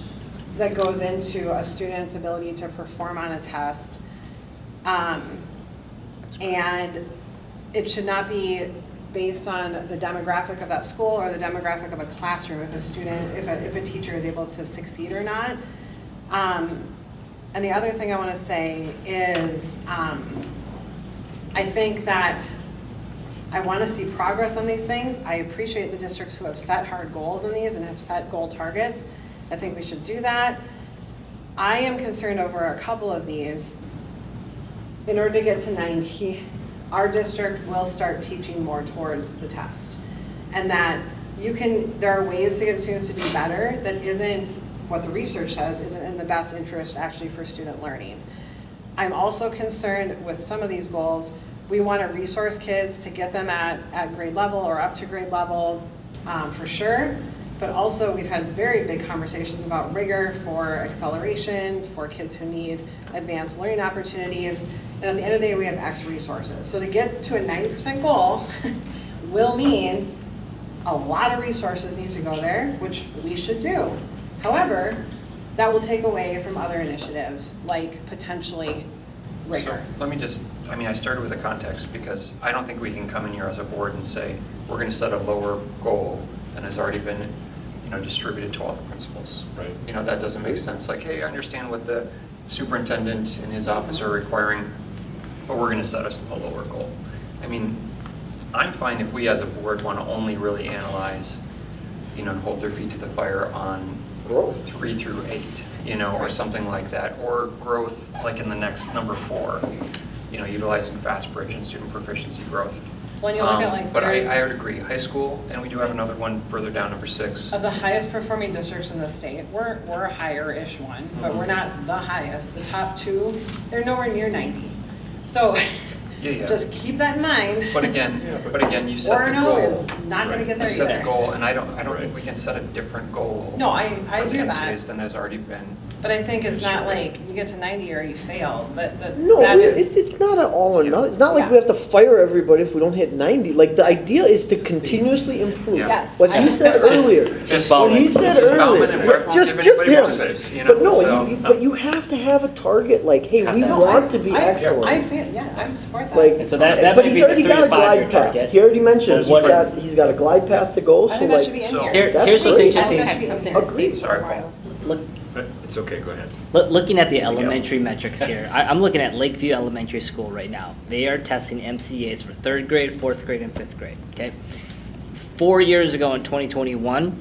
that goes into a student's ability to perform on a test. And it should not be based on the demographic of that school or the demographic of a classroom if a student, if a teacher is able to succeed or not. And the other thing I want to say is I think that I want to see progress on these things. I appreciate the districts who have set hard goals in these and have set goal targets. I think we should do that. I am concerned over a couple of these. In order to get to 90, our district will start teaching more towards the test. And that there are ways to get students to do better that isn't what the research says isn't in the best interest actually for student learning. I'm also concerned with some of these goals. We want to resource kids to get them at grade level or up to grade level for sure. But also we've had very big conversations about rigor for acceleration, for kids who need advanced learning opportunities. And at the end of the day, we have X resources. So to get to a 90% goal will mean a lot of resources need to go there, which we should do. However, that will take away from other initiatives like potentially rigor. So let me just, I started with a context because I don't think we can come in here as a board and say, we're going to set a lower goal than has already been, distributed to all the principals. Right. That doesn't make sense. Like, hey, I understand what the superintendent and his office are requiring, but we're going to set a lower goal. I'm fine if we as a board want to only really analyze, and hold their feet to the fire on growth. 3 through 8, or something like that, or growth like in the next number 4, utilizing FastBridge and student proficiency growth. When you look at like, But I there's, would agree, high school, and we do have another one further down, number 6. of the highest performing districts in the state, we're a higher-ish one, but we're not the highest. The top 2, they're nowhere near 90. So Yeah. just keep that in mind. But again, you set the Orono goal. is not gonna get there You set either. the goal, and I don't Right. think we can set a different goal. No, I for the hear that. MCAs than has already been. But I think it's not like you get to 90 or you fail, No, that is. it's not an all or nothing. It's not like Yeah. we have to fire everybody if we don't hit 90. Like, the idea is to continuously improve. Yes. What he said Just- earlier. just What he Bauman. said Just Bauman earlier. and Brett won't Just give anybody him. bonuses, you know, But no, so- but you have to have a target, like, hey, we No, want to be I excellent. see it, yeah, I support that. Like, And so that but might he's be the already 3 got to a 5 year glide path. target. He already mentioned So what is- he's got a glide path to go, I so think that like. should be in So- here. That's Here's what's great. I think interesting. that should be in here. Agreed. Sorry, Paul. Look, It's okay, go ahead. Looking at the elementary metrics here, I'm looking at Lakeview Elementary School right now. They are testing MCAs for 3rd grade, 4th grade, and 5th grade, okay? 4 years ago in 2021,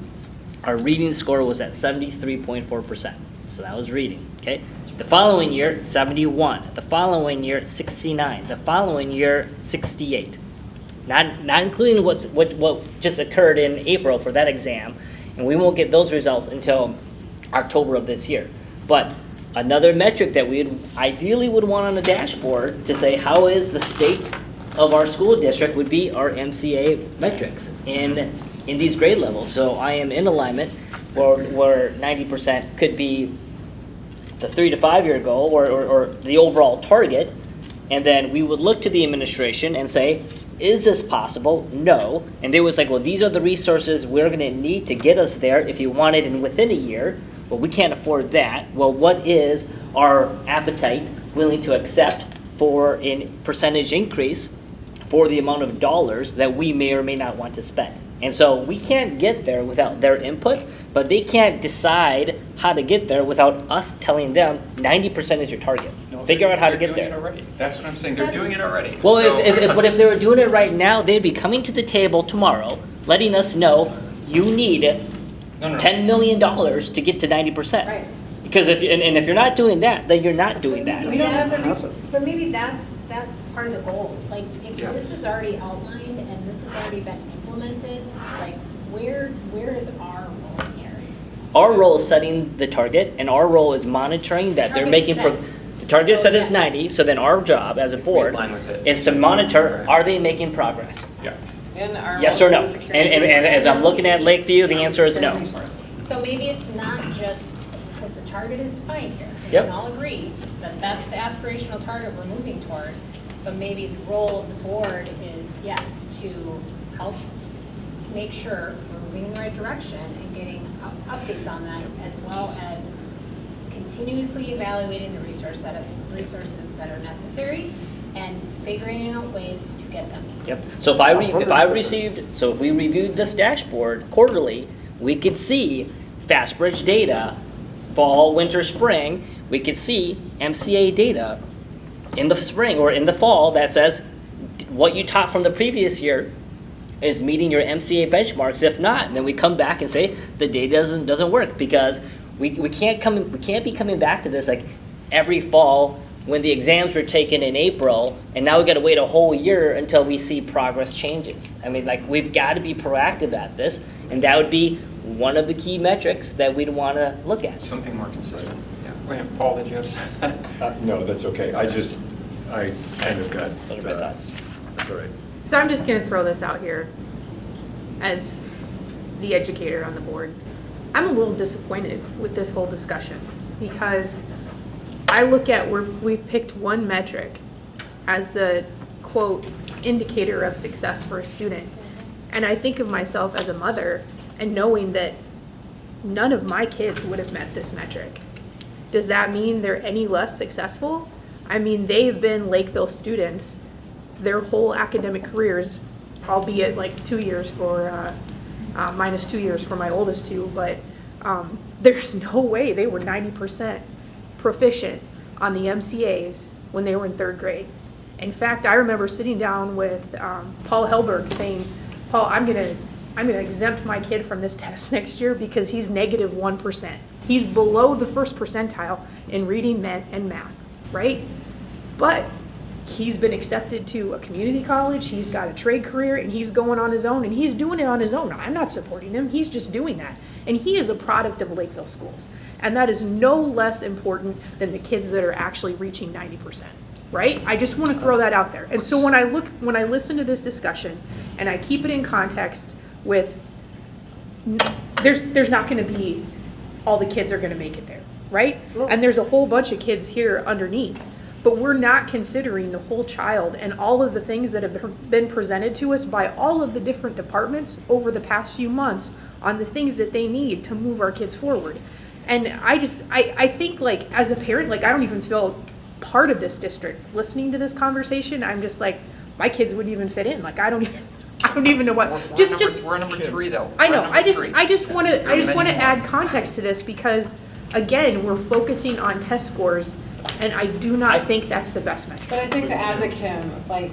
our reading score was at 73.4%. So that was reading, okay? The following year, 71. The following year, 69. The following year, 68. Not including what just occurred in April for that exam, and we won't get those results until October of this year. But another metric that we ideally would want on the dashboard to say how is the state of our school district would be our MCA metrics in these grade levels. So I am in alignment where 90% could be the 3 to 5 year goal or the overall target, and then we would look to the administration and say, is this possible? No. And they was like, well, these are the resources we're going to need to get us there if you want it in within a year. Well, we can't afford that. Well, what is our appetite willing to accept for a percentage increase for the amount of dollars that we may or may not want to spend? And so we can't get there without their input, but they can't decide how to get there without us telling them 90% is your target. Figure out how to They're get doing there. it already. That's what I'm saying, they're doing it already. Well, So- but if they were doing it right now, they'd be coming to the table tomorrow, letting us know you need No. $10 million to get to 90%. Right. Because if you're not doing that, then you're not doing that. We don't have the Happen. But maybe that's part of the goal. Like, if Yeah. this is already outlined and this has already been implemented, like, where is our role here? Our role is setting the target, and our role is monitoring that they're Target making. set. The target So, set is yes. 90, so then our job as a If we board align with it. is to monitor, Right. are they making progress? Yeah. And our Yes or no? most secure And as I'm resources. looking at Lakeview, the answer is no. Resources. So maybe it's not just, because the target is defined here. We Yep. can all agree that that's the aspirational target we're moving toward. But maybe the role of the board is, yes, to help make sure we're moving in the right direction and getting updates on that, as well as continuously evaluating the resources that are necessary and figuring out ways to get them. Yep. So if we reviewed this dashboard quarterly, we could see FastBridge data, fall, winter, spring. We could see MCA data in the spring or in the fall that says what you taught from the previous year is meeting your MCA benchmarks. If not, then we come back and say the data doesn't work, because we can't be coming back to this like every fall when the exams were taken in April, and now we got to wait a whole year until we see progress changes. I mean, like, we've got to be proactive at this, and that would be one of the key metrics that we'd want to look at. Something more consistent. Yeah. Wait, Paul, did you have something? No, that's okay. I kind of got, Those are my thoughts. that's all right. So I'm just gonna throw this out here as the educator on the board. I'm a little disappointed with this whole discussion, because I look at where we've picked one metric as the quote indicator of success for a student. And I think of myself as a mother and knowing that none of my kids would have met this metric. Does that mean they're any less successful? I mean, they've been Lakeville students their whole academic careers, albeit like 2 years for, minus 2 years for my oldest two, but there's no way they were 90% proficient on the MCAs when they were in 3rd grade. In fact, I remember sitting down with Paul Helberg saying, Paul, I'm gonna exempt my kid from this test next year because he's negative 1%. He's below the first percentile in reading and math, right? But he's been accepted to a community college, he's got a trade career, and he's going on his own, and he's doing it on his own. I'm not supporting him, he's just doing that. And he is a product of Lakeville schools. And that is no less important than the kids that are actually reaching 90%, right? I just want to throw that out there. And so when I listen to this discussion, and I keep it in context with, there's not going to be, all the kids are going to make it there, right? And there's a whole bunch of kids here underneath. But we're not considering the whole child and all of the things that have been presented to us by all of the different departments over the past few months on the things that they need to move our kids forward. And I think, like, as a parent, like, I don't even feel part of this district. Listening to this conversation, I'm just like, my kids wouldn't even fit in. Like, I don't even know what. We're number 3 though. I know. We're number three. I just want to There are many more. add context to this because, again, we're focusing on test scores, and I do not think that's the best metric. But I think to add to Kim, like,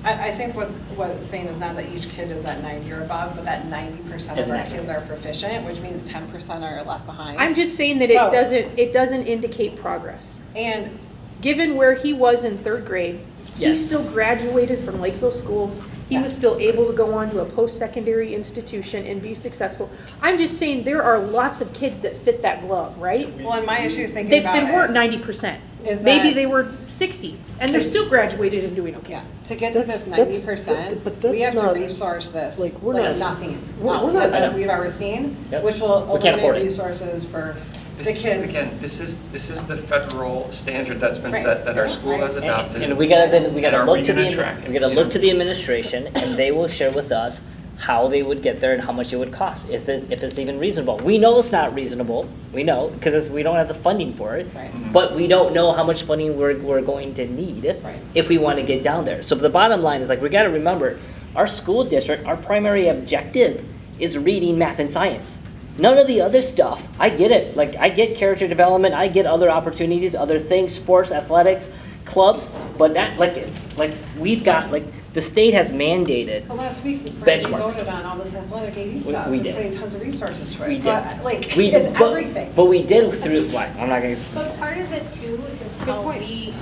I think what it's saying is not that each kid is at 90 or above, but that 90% of Isn't our accurate. kids are proficient, which means 10% are left behind. I'm just saying that So- it doesn't indicate progress. And Given where he was in third grade, he Yes. still graduated from Lakeville schools. He was Yes. still able to go on to a post-secondary institution and be successful. I'm just saying there are lots of kids that fit that glove, right? well, and my issue thinking They about it. weren't 90%. is Maybe that- they were 60, and they're To- still graduated and doing okay. Yeah, to get to That's- this that's- 90%, but we that's have to not- resource this, like, we're like not- nothing we're else not- that we've ever seen, Yep. which will We can't afford eliminate it. resources for the This- kids. Again, this is the federal standard that's been Right. set, that our school has Right. adopted. And we gotta And are look we to gonna the, track it, we gotta you look know? to the administration, and they will share with us how they would get there and how much it would cost, if it's even reasonable. We know it's not reasonable, we know, because we don't have the funding for it. Right. But we don't know how much funding we're going to need Right. if we want to get down there. So the bottom line is, like, we gotta remember, our school district, our primary objective is reading, math, and science. None of the other stuff. I get it. Like, I get character development, I get other opportunities, other things, sports, athletics, clubs, but that, like we've got, like, the state has mandated. Well, last week, right, we Benchmarks. voted on all this athletic AD stuff, we and did. putting tons of resources to We it, so, did. like, We- it's but- everything. But we did through, what, I'm not gonna, But part of it too is how we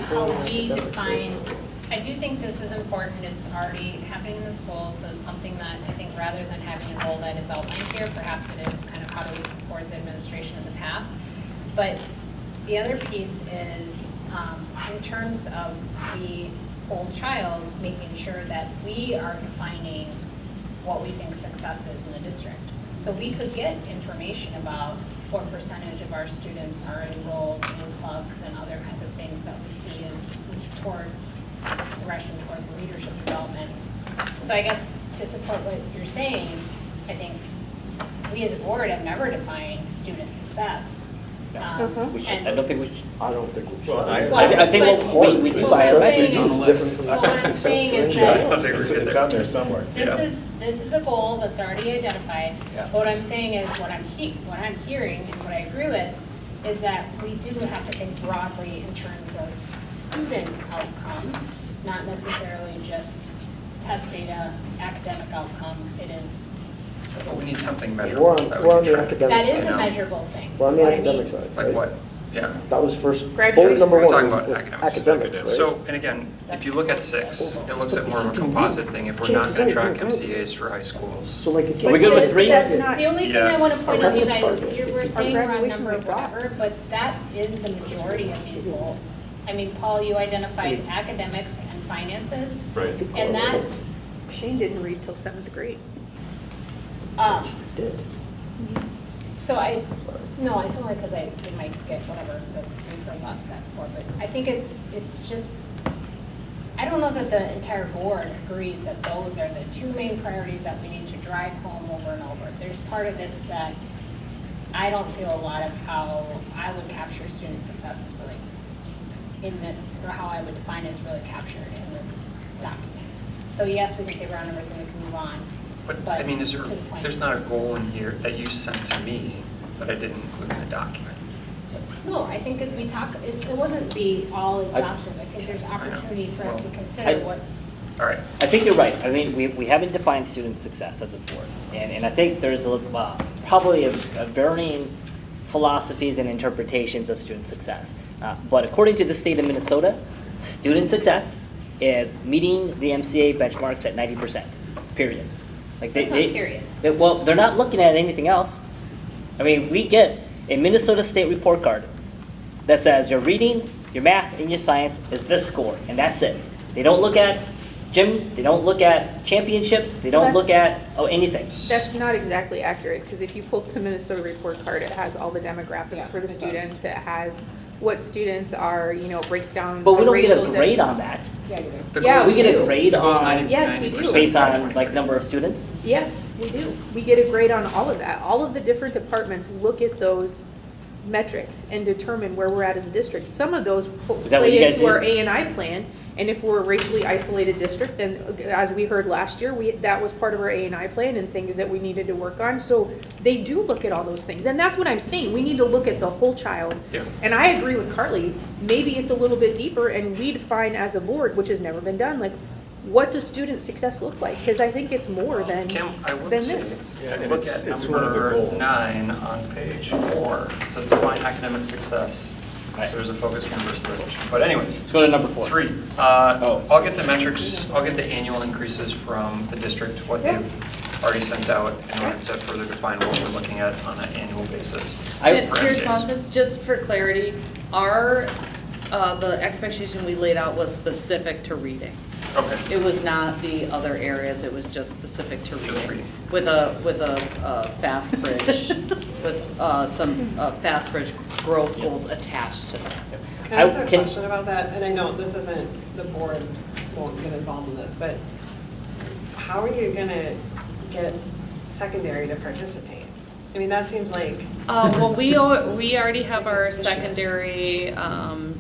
define, I do think this is important, it's already happening in the schools, so it's something that I think rather than having a goal that is outlined here, perhaps it is kind of how do we support the administration of the path. But the other piece is, in terms of the whole child, making sure that we are defining what we think success is in the district. So we could get information about what percentage of our students are enrolled in clubs and other kinds of things that we see as towards progression towards leadership development. So I guess to support what you're saying, I think we as a board have never defined student success. we should, And- I don't think we should. I don't think we should. Well, I think we do Well, by our what I'm saying metrics. is- Different from Well, what I'm saying is Yeah, I that don't think it's on there somewhere. this is a goal that's already identified. Yeah. But what I'm saying is, what I'm hearing and what I agree with is that we do have to think broadly in terms of student outcome, not necessarily just test data, academic outcome. It is. But we need something We're measurable. on, that we we're on can the track. academic That side. is a know. measurable thing. We're on the What I academic mean- side, Like right? what? Yeah. That was first, Graduation. bullet number We're one talking was about was academics. academics, right? So, and again, if you look at 6, it looks at more of a composite thing if we're not Chances going are to track you're right. MCAs for high schools. So like. Are we good with 3? That's not, The only thing Yeah. I want to point out, you Okay. guys, we're saying we're on graduation number rate dropped. whatever, but that is the majority of these goals. I mean, Paul, you identified academics and finances, Right. and that, Shane didn't read till 7th grade. Did. so no, it's only because it might skip, whatever, but we've heard lots of that before, but I think it's just, I don't know that the entire board agrees that those are the 2 main priorities that we need to drive home over and over. There's part of this that I don't feel a lot of how I would capture student success is really in this, or how I would define it is really captured in this document. So yes, we can say we're on number 3, we can move on. But, I mean, to the point. there's not a goal in here that you sent to me that I didn't include in the document. No, I think as we talk, it wasn't the all exhaustive. I think there's opportunity for us to consider what, All right. I think you're right. I mean, we haven't defined student success as a board. And I think there's probably a varying philosophies and interpretations of student success. But according to the state of Minnesota, student success is meeting the MCA benchmarks at 90%, period. Like That's not period. Well, they're not looking at anything else. I mean, we get a Minnesota State report card that says your reading, your math, and your science is this score, and that's it. They don't look at gym, they don't look at championships, they don't look at anything. That's not exactly accurate, because if you pull up the Minnesota report card, it has all the demographics Yeah, for the it does. students. It has what students are, breaks down. But we the don't get a racial grade on that. Yeah, you do. The Yeah, goals- We get a do. grade the goals on, 90 Yes, we do. 90% based by on 2020. like number of students? Yes, we do. We get a grade on all of that. All of the different departments look at those metrics and determine where we're at as a district. Some of those Is that what play you guys into our do? A&I plan, and if we're a racially isolated district, then as we heard last year, that was part of our A&I plan and things that we needed to work on. So they do look at all those things, and that's what I'm saying. We need to look at the whole child. Yeah. And I agree with Carly. Maybe it's a little bit deeper, and we define as a board, which has never been done, like, what does student success look like? Because I think it's more than Kim, I would than say, this. Yeah, and look it's- at it's one of the number goals. 9 on page 4. It says define academic success. Right. So there's a focus universal education. But anyways, Let's go to number 4. 3. Oh. I'll get the metrics, I'll get the annual increases from the district, what Yeah. they've already sent out in order to further define what we're looking at on an annual basis. And for Chair MCAs. Swanson, just for clarity, our, the expectation we laid out was specific to reading. Okay. It was not the other areas, it was just specific to Just reading. reading. With a fast bridge, with some fast bridge growth goals attached to that. Can I ask a can- question about that? And I know this isn't, the boards won't get involved in this, but how are you gonna get secondary to participate? I mean, that seems like, Well, we already have our secondary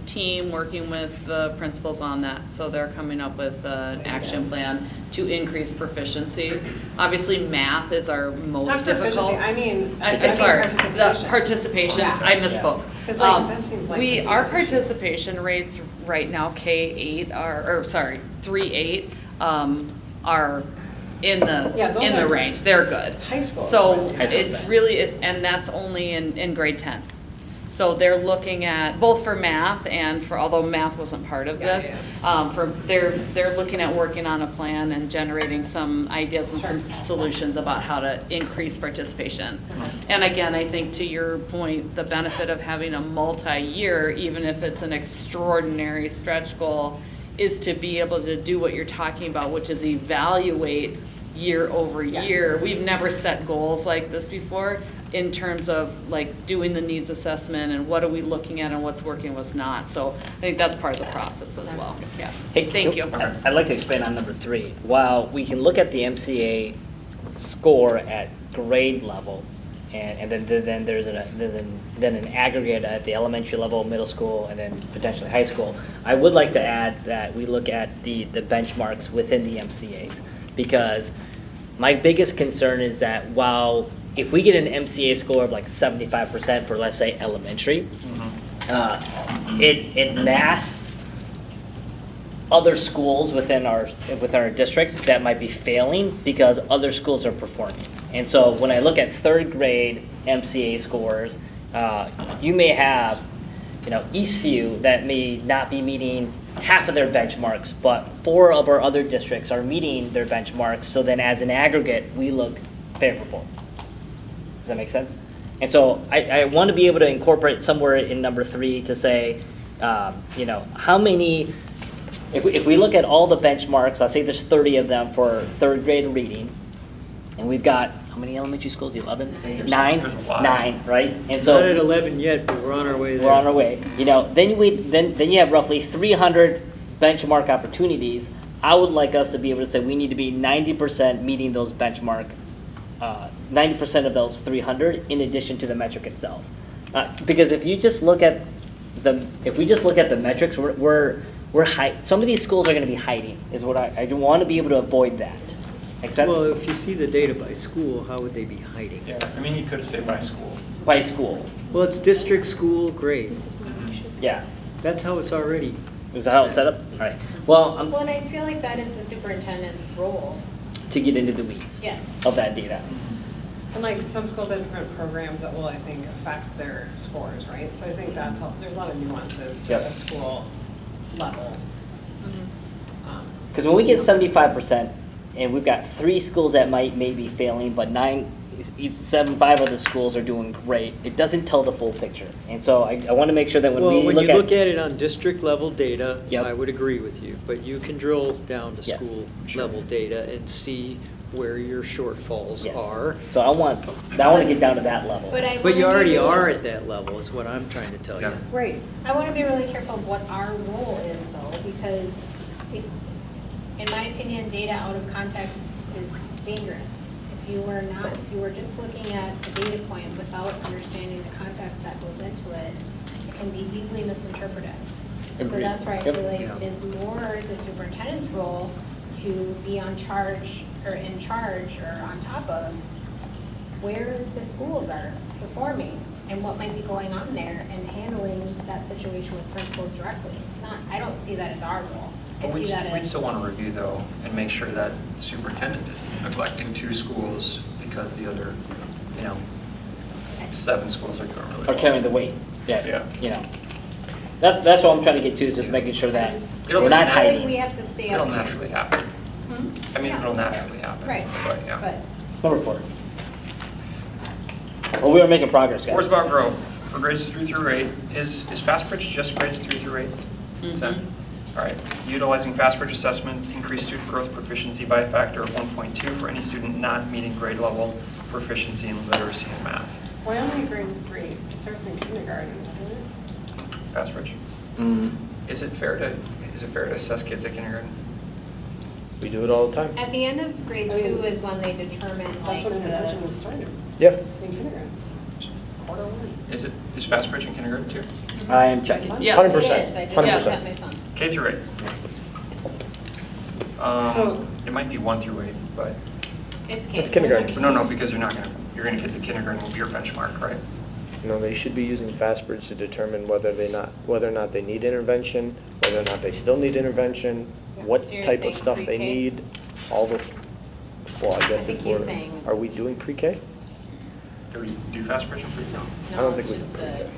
team working with the principals on that, so they're coming up with an action plan to increase proficiency. Obviously, math is our most not difficult. proficiency, I mean I'm sorry, the participation. participation, Yeah. I misspoke. 'Cause, like, that seems like the Our biggest issue. participation rates right now, K-8 or sorry, 3-8, are in Yeah, those the are good. range, they're good. High school is So good. High school is it's bad. really, and that's only in grade 10. So they're looking at, both for math and for, although math wasn't part of Yeah, this, they're looking at working on a plan and generating some ideas and some Sure. solutions about how to increase participation. And again, I think to your point, the benefit of having a multi-year, even if it's an extraordinary stretch goal, is to be able to do what you're talking about, which is evaluate year over year. We've never set goals like this before in terms of like doing the needs assessment and what are we looking at and what's working, what's not. So I think that's part of the process as well. Yeah. Hey, Thank you. I'd like to expand on number 3. While we can look at the MCA score at grade level, and then there's an aggregate at the elementary level, middle school, and then potentially high school, I would like to add that we look at the benchmarks within the MCAs. Because my biggest concern is that while if we get an MCA score of like 75% for, let's say, elementary, it masks other schools within our district that might be failing because other schools are performing. And so when I look at 3rd grade MCA scores, you may have, Eastview that may not be meeting half of their benchmarks, but 4 of our other districts are meeting their benchmarks. So then as an aggregate, we look favorable. Does that make sense? And so I want to be able to incorporate somewhere in number 3 to say, how many, if we look at all the benchmarks, let's say there's 30 of them for 3rd grade reading, and we've got, how many elementary schools? 11? 9? There's a lot. 9, right? And Not at so 11 yet, but we're on our way there. we're on our way. Then you have roughly 300 benchmark opportunities. I would like us to be able to say we need to be 90% meeting those benchmark, 90% of those 300 in addition to the metric itself. Because if you just look at the metrics, we're some of these schools are going to be hiding. Is what I want to be able to avoid that. Make sense? Well, if you see the data by school, how would they be hiding? Yeah, I mean, you could say by school. By school. Well, it's district, school, grade. Yeah. That's how it's already. Is that how it's set up? All right. Well, Well, and I feel like that is the superintendent's role. to get into the weeds Yes. of that data. and like some schools have different programs that will, I think, affect their scores, right? So I think there's a lot of nuances to Yep. a school level. Because when we get 75%, and we've got 3 schools that might maybe failing, but 5 of the schools are doing great, it doesn't tell the full picture. And so I want to make sure that when Well, we when look you at. look at it on district level data, Yep. I would agree with you, but you can drill down to Yes. school level data and see where your shortfalls Yes. are. So I want to get down to that level. But you already are at that level, is what I'm trying to tell you. Yeah. Right. I want to be really careful of what our role is though, because if, in my opinion, data out of context is dangerous. If you were just looking at a data point without understanding the context that goes into it, it can be easily misinterpreted. So Agreed. that's where I Yep. feel like Yeah. it is more the superintendent's role to be in charge or on top of where the schools are performing and what might be going on there and handling that situation with principals directly. It's not, I don't see that as our role. I But see that as. we'd still want to review though and make sure that the superintendent isn't neglecting 2 schools because the other, 7 schools are doing really well. Are carrying the weight. Yeah. That's what I'm trying to get to, is just making sure that It'll we're not just- I feel like hiding. we have to stay up It'll to. naturally happen. Hmm? I mean, Yeah. it'll naturally happen. Right, But, yeah. but Number 4. Well, we are making progress, guys. 4 is about growth. For grades 3 through 8, is FastBridge just grades 3 through 8? Is that- All right. Utilizing FastBridge assessment, increase student growth proficiency by a factor of 1.2 for any student not meeting grade level proficiency in literacy and math. Why only grade 3? It starts in kindergarten, doesn't it? FastBridge. Mm. Is it fair to assess kids at kindergarten? We do it all the time. at the end of grade I mean, 2 is when they determine That's like what intervention was the. started, Yeah. in kindergarten. Quarter 1. Is FastBridge in kindergarten too? I am checking. Yes. 100%. It is, I just 100%. looked at my son. K through 8. So- It might be 1 through 8, but, It's It's kindergarten. kindergarten. no, because you're gonna get the kindergarten will be your benchmark, right? No, they should be using FastBridge to determine whether or not they need intervention, whether or not they still need intervention, Yeah. what So you're type of saying stuff they pre-K? need, all the, well, I guess think if he's we're, saying- are we doing pre-K? Do we do FastBridge and pre? No. I No, don't it's think we just can the do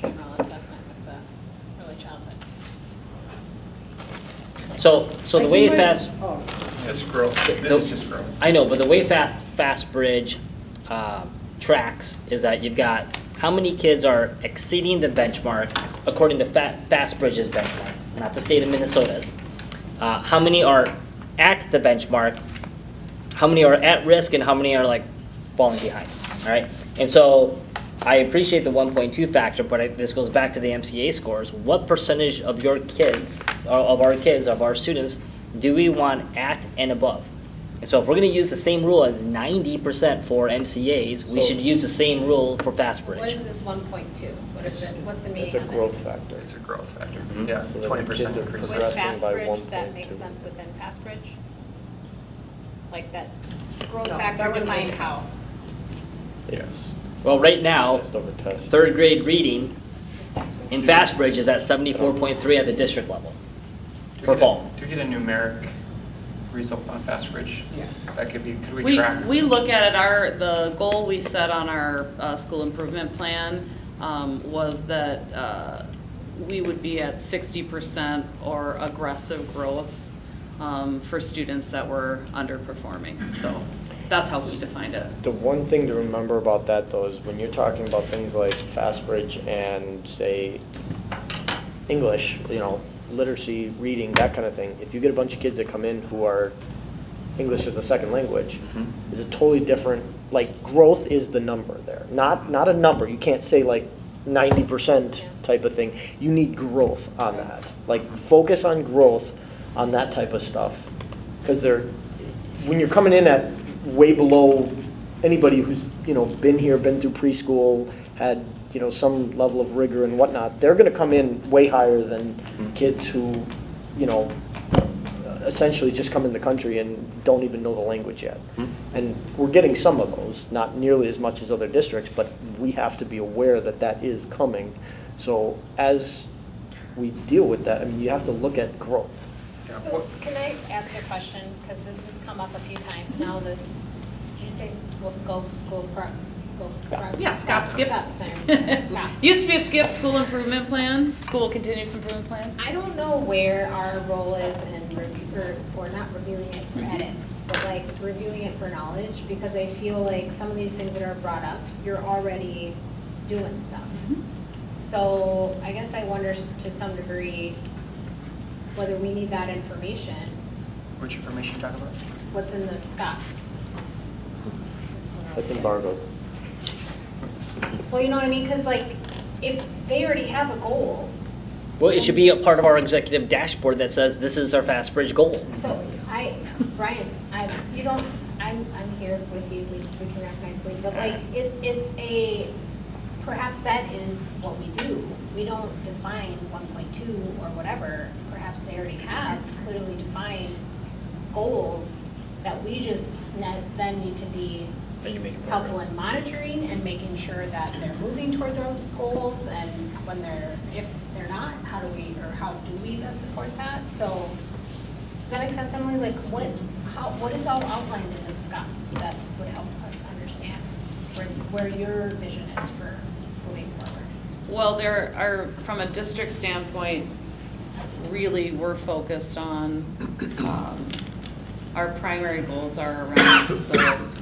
general assessment with the early childhood. So the way fast, Oh, It's growth. This is just growth. I know, but the way FastBridge tracks is that you've got how many kids are exceeding the benchmark according to FastBridge's benchmark, not the state of Minnesota's. How many are at the benchmark, how many are at risk, and how many are like falling behind, all right? And so I appreciate the 1.2 factor, but this goes back to the MCA scores. What percentage of your kids, of our students, do we want at and above? And so if we're gonna use the same rule as 90% for MCAs, we So- should use the same rule for What is FastBridge. this 1.2? What is it, what's the meaning It's of a it? growth factor. It's a growth factor. Mhm. Yeah, So that 20% kids are increase. With progressing by FastBridge, that 1.2. makes sense within FastBridge? Like that growth no, factor that would defined make how? sense. Yes. Well, right now, Test over test. third grade reading in FastBridge is at 74.3 at the district level for fall. Do we get a numeric result on FastBridge? Yeah. That could we track? We look at it, the goal we set on our school improvement plan was that we would be at 60% or aggressive growth for students that were underperforming. So that's how we defined it. The one thing to remember about that, though, is when you're talking about things like FastBridge and, say, English, literacy, reading, that kind of thing, if you get a bunch of kids that come in who are English as a second language, is a totally different, like, growth is the number there. Not a number. You can't say, like, 90% type of thing. You need growth on that. Like, focus on growth on that type of stuff. Because when you're coming in at way below anybody who's, been here, been through preschool, had, some level of rigor and whatnot, they're gonna come in way higher than kids who, essentially just come in the country and don't even know the language yet. And we're getting some of those, not nearly as much as other districts, but we have to be aware that that is coming. So as we deal with that, you have to look at growth. Yeah, So what- can I ask a question? Because this has come up a few times now, this did you say school scope, school props? Yeah, skip. Stop. Used to be a skip, school improvement plan, school continuous improvement plan. I don't know where our role is in or not reviewing it for Mm-hmm. edits, but like reviewing it for knowledge, because I feel like some of these things that are brought up, you're already doing stuff. Mm-hmm. So I guess I wonder to some degree whether we need that information, Which information you talking about? what's in the SCOP. That's embargoed. Well, you know what I mean, because like, if they already have a goal, Well, it should be a part of our executive dashboard that says this is our Fast Bridge goal. so Brian, I'm here with you, we can act nicely, but like, it's perhaps that is what we do. We don't define 1.2 or whatever, perhaps they already have clearly defined goals that we just then need to be Then you make it helpful in monitoring and making sure that they're moving toward those goals, and if they're not, how do we best support that? So, does that make sense, Emily? Like, what is all outlined in this SCOP that would help us understand where your vision is for moving forward? Well, there are, from a district standpoint, really, we're focused on, our primary goals are around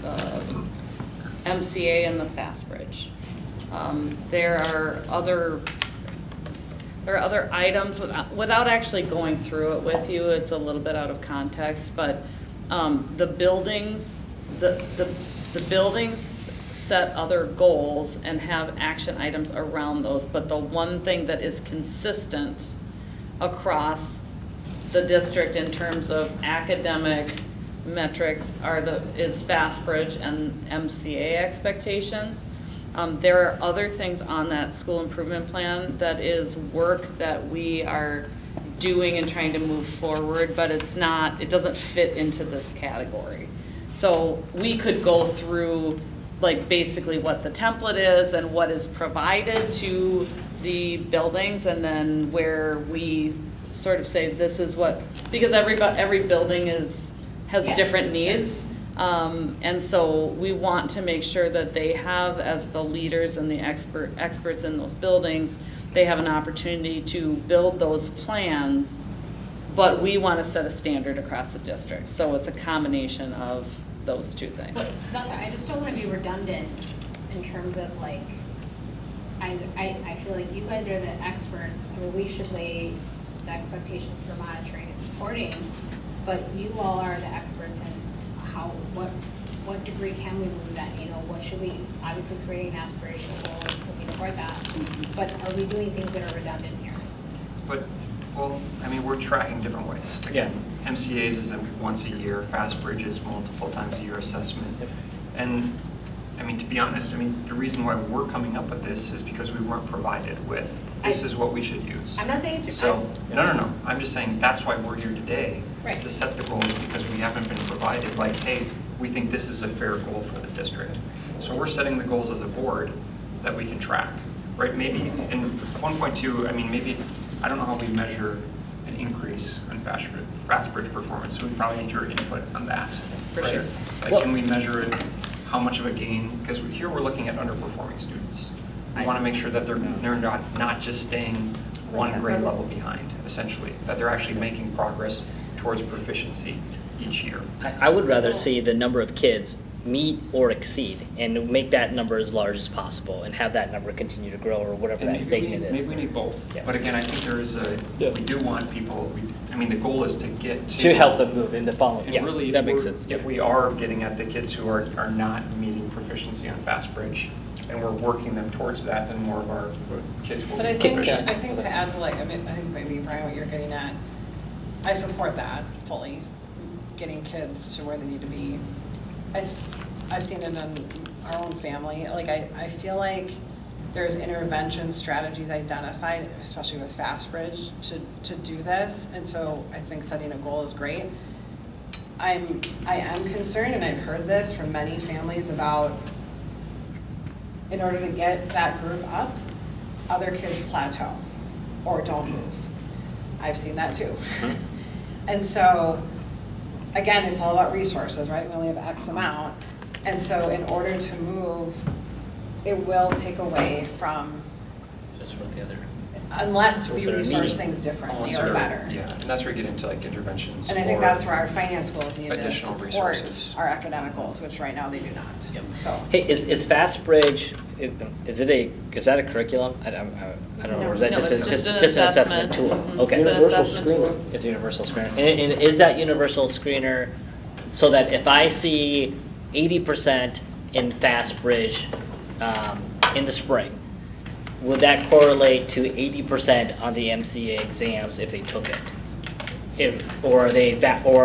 the MCA and the Fast Bridge. There are other items, without actually going through it with you, it's a little bit out of context, but the buildings set other goals and have action items around those, but the one thing that is consistent across the district in terms of academic metrics is Fast Bridge and MCA expectations. There are other things on that school improvement plan that is work that we are doing and trying to move forward, but it doesn't fit into this category. So we could go through like basically what the template is and what is provided to the buildings, and then where we sort of say this is what, because every building has Yeah, different sure. needs. And so we want to make sure that they have, as the leaders and the experts in those buildings, they have an opportunity to build those plans, but we want to set a standard across the district. So it's a combination of those two things. But that's why I just don't want to be redundant in terms of like, I feel like you guys are the experts. I mean, we should lay the expectations for monitoring and supporting, but you all are the experts in what degree can we move that, you know, what should we, obviously creating an aspirational goal and looking toward that, but are we doing things that are redundant here? But, well, I mean, we're tracking different ways. Again, MCAs is a once a year, Fast Bridge is multiple times a year assessment. And, I mean, to be honest, I mean, the reason why we're coming up with this is because we weren't provided with, this is what we should use. I'm not saying it's So, no, I'm just saying that's why we're here today. Right. To set the goals, because we haven't been provided, like, hey, we think this is a fair goal for the district. So we're setting the goals as a board that we can track, right? Maybe in 1.2, I mean, maybe, I don't know how we measure an increase in Fast Bridge performance, so we probably need your input on that. For right? sure. Like, Well- can we measure it, how much of a gain? Because here we're looking at underperforming students. We want to make sure that they're not just staying one grade level behind, essentially, that they're actually making progress towards proficiency each year. I would rather see the number of kids meet or exceed and make that number as large as possible and have that number continue to grow or whatever And that statement is. maybe we need both. Yeah. But again, I think there is we do want people, I mean, the goal is to get to. To help them move in the following, And yeah, really, that makes sense. if we are getting at the kids who are not meeting proficiency on Fast Bridge, and we're working them towards that, then more of our kids will But be I think, proficient. I think to add to like, I mean, I think maybe Brian, what you're getting at, I support that fully, getting kids to where they need to be. I've seen it in our own family, like I feel like there's intervention strategies identified, especially with Fast Bridge, to do this, and so I think setting a goal is great. I am concerned, and I've heard this from many families about, in order to get that group up, other kids plateau or don't move. I've seen that too. And so, again, it's all about resources, right? We only have X amount. And so in order to move, it will take away from, Just what the other. unless we Sort of resource meeting. things differently Unless or we're- better. Yeah, and that's where you get into like interventions. And I think or- that's where our finance goals need to additional support resources. our academic goals, which right now they do not. Yep. So. Hey, is FastBridge, is that a curriculum? I don't know, or is that No, just, it's just an just an assessment assessment. tool? Mhm. Okay. It's an Universal assessment screener. tool. It's a universal screener. And is that universal screener so that if I see 80% in FastBridge in the spring, would that correlate to 80% on the MCA exams if they took it? Or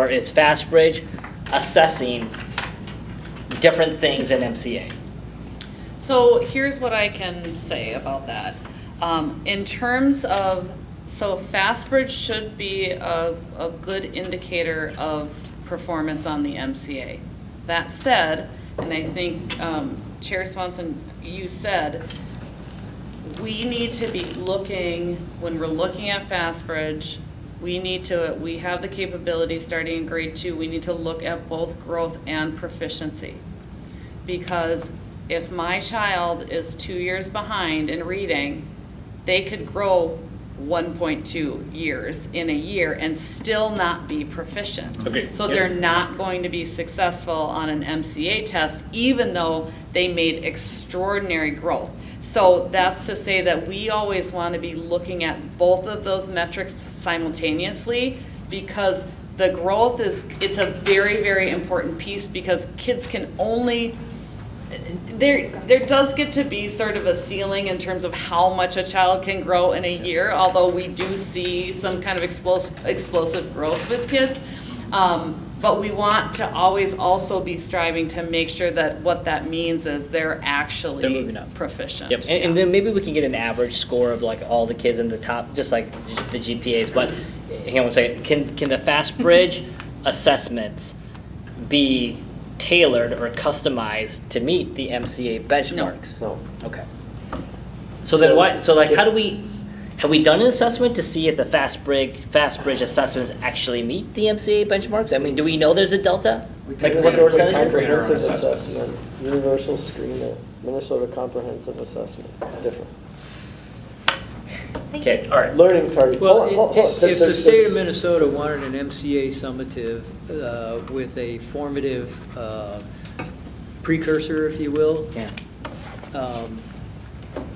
is FastBridge assessing different things in MCA? So here's what I can say about that. In terms of, so FastBridge should be a good indicator of performance on the MCA. That said, and I think Chair Swanson, you said, we need to be looking, when we're looking at FastBridge, we have the capability starting in grade 2, we need to look at both growth and proficiency. Because if my child is 2 years behind in reading, they could grow 1.2 years in a year and still not be proficient. Okay, So yeah. they're not going to be successful on an MCA test, even though they made extraordinary growth. So that's to say that we always want to be looking at both of those metrics simultaneously, because the growth it's a very, very important piece, because kids can only, there does get to be sort of a ceiling in terms of how much a child can grow in a year, although we do see some kind of explosive growth with kids. But we want to always also be striving to make sure that what that means is they're actually They're moving up. proficient. Yep, and then maybe we can get an average score of like all the kids in the top, just like the GPAs, but hang on one second, can the FastBridge assessments be tailored or customized to meet the MCA benchmarks? No. Okay. So then why, so like how do we, have we done an assessment to see if the FastBridge assessments actually meet the MCA benchmarks? I mean, do we know there's a delta? Like what the percentage is? Comprehensive assessments. assessment, universal screener, Minnesota comprehensive assessment, different. Okay. All right. Learning target. Well, Hold on. if the There's- state of Minnesota wanted an MCA summative with a formative precursor, if you will, Yeah.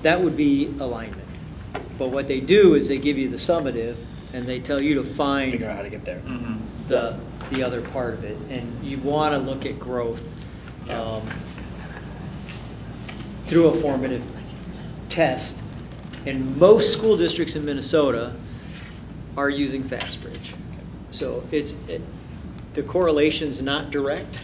that would be alignment. But what they do is they give you the summative, and they tell you to find Figure out how to get there. the other part of it. And you want to look at growth through a formative test. And most school districts in Minnesota are using FastBridge. So the correlation's not direct.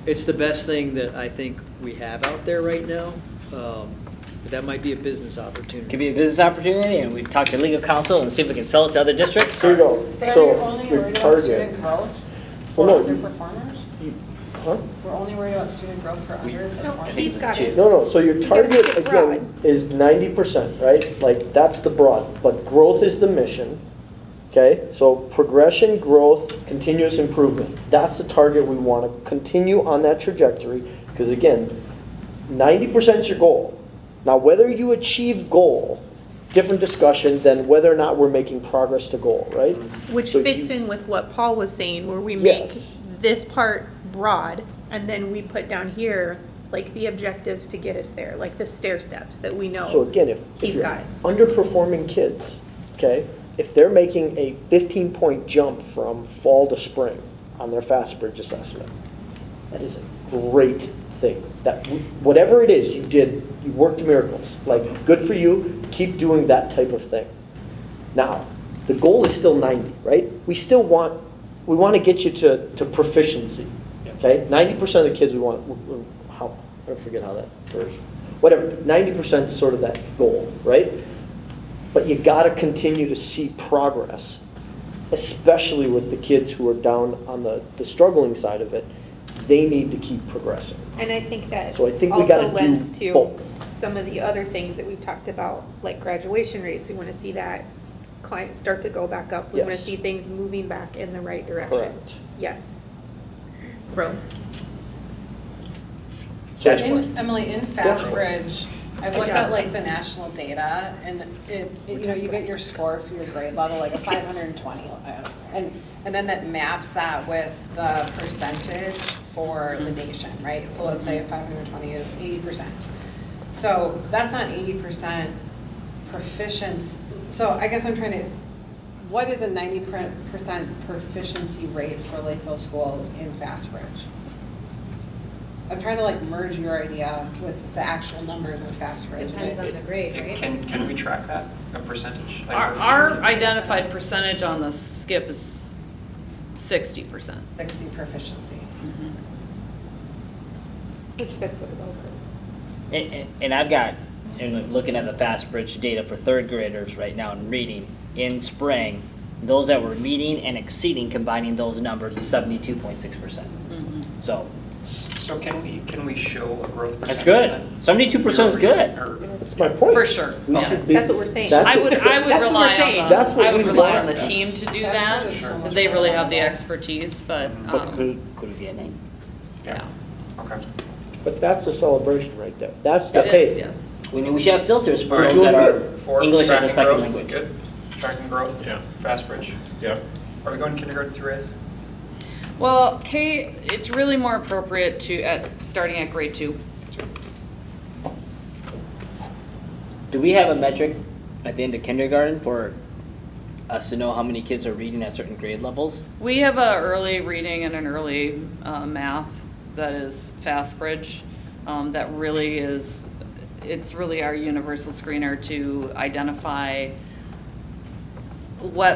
It's the best thing that I think we have out there right now. But that might be a business opportunity. Could be a business opportunity, and we talk to legal counsel and see if we can sell it to other districts. Here you go. They're So only your worried about target. student growth for Well, no, underperformers? Huh? We're only worried about student growth for underperformers? He's got it. No, so your gotta target, make it broad. again, is 90%, right? Like, that's the broad, but growth is the mission, okay? So progression, growth, continuous improvement, that's the target we want to continue on that trajectory, because again, 90% is your goal. Now, whether you achieve goal, different discussion than whether or not we're making progress to goal, right? Which So fits you- in with what Paul was saying, where we make Yes. this part broad, and then we put down here, like, the objectives to get us there, like the stair steps that we know. So again, if He's you're got it. underperforming kids, okay, if they're making a 15-point jump from fall to spring on their FastBridge assessment, that is a great thing. That whatever it is you did, you worked miracles. Like, good for you. Keep doing that type of thing. Now, the goal is still 90, right? We want to get you to proficiency. Okay, 90% of the kids we want. I forget how that works. Whatever, 90% is sort of that goal, right? But you got to continue to see progress, especially with the kids who are down on the struggling side of it. They need to keep progressing. And I think that So I think we gotta also lends do to both. some of the other things that we've talked about, like graduation rates. We want to see that clients start to go back up. We want to Yes. see things moving back in the right direction. Correct. Yes. Growth. Dashboard. Emily, in Fastbridge, I've looked at like the national data, and you get your score for your grade level, like a 520, and then that maps that with the percentage for the nation, right? So let's say 520 is 80%. So that's not 80% proficiency. So I guess I'm trying to, what is a 90% proficiency rate for Lakeville schools in Fastbridge? I'm trying to like merge your idea with the actual numbers in Fastbridge. Depends on the grade, right? Can we track that, a percentage? Like, Our identified percentage on the skip is 60%. 60 proficiency. Which fits with the bell curve. And I've got, and looking at the Fastbridge data for third graders right now in reading, in spring, those that were meeting and exceeding, combining those numbers is 72.6%. So So can we show a growth percentage? that's good. then? 72% is good. Or- That's my point. For sure. We should be- That's what we're saying. that's I what- would That's what we're rely saying. on That's the, what I would we rely want. on the team to do Fastbridge that. is so much They really more have the reliable. expertise, but, But could it be a name? yeah. Okay. But that's the celebration right there. That's the It pay. is, yes. We should have filters for All right. those that are For English as a tracking second growth, language. Good. Tracking growth? Yeah. Fastbridge. Yep. Are we going kindergarten through 8th? Well, K, it's really more appropriate starting at grade 2. Do we have a metric at the end of kindergarten for us to know how many kids are reading at certain grade levels? We have an early reading and an early math that is Fastbridge. That really is, it's really our universal screener to identify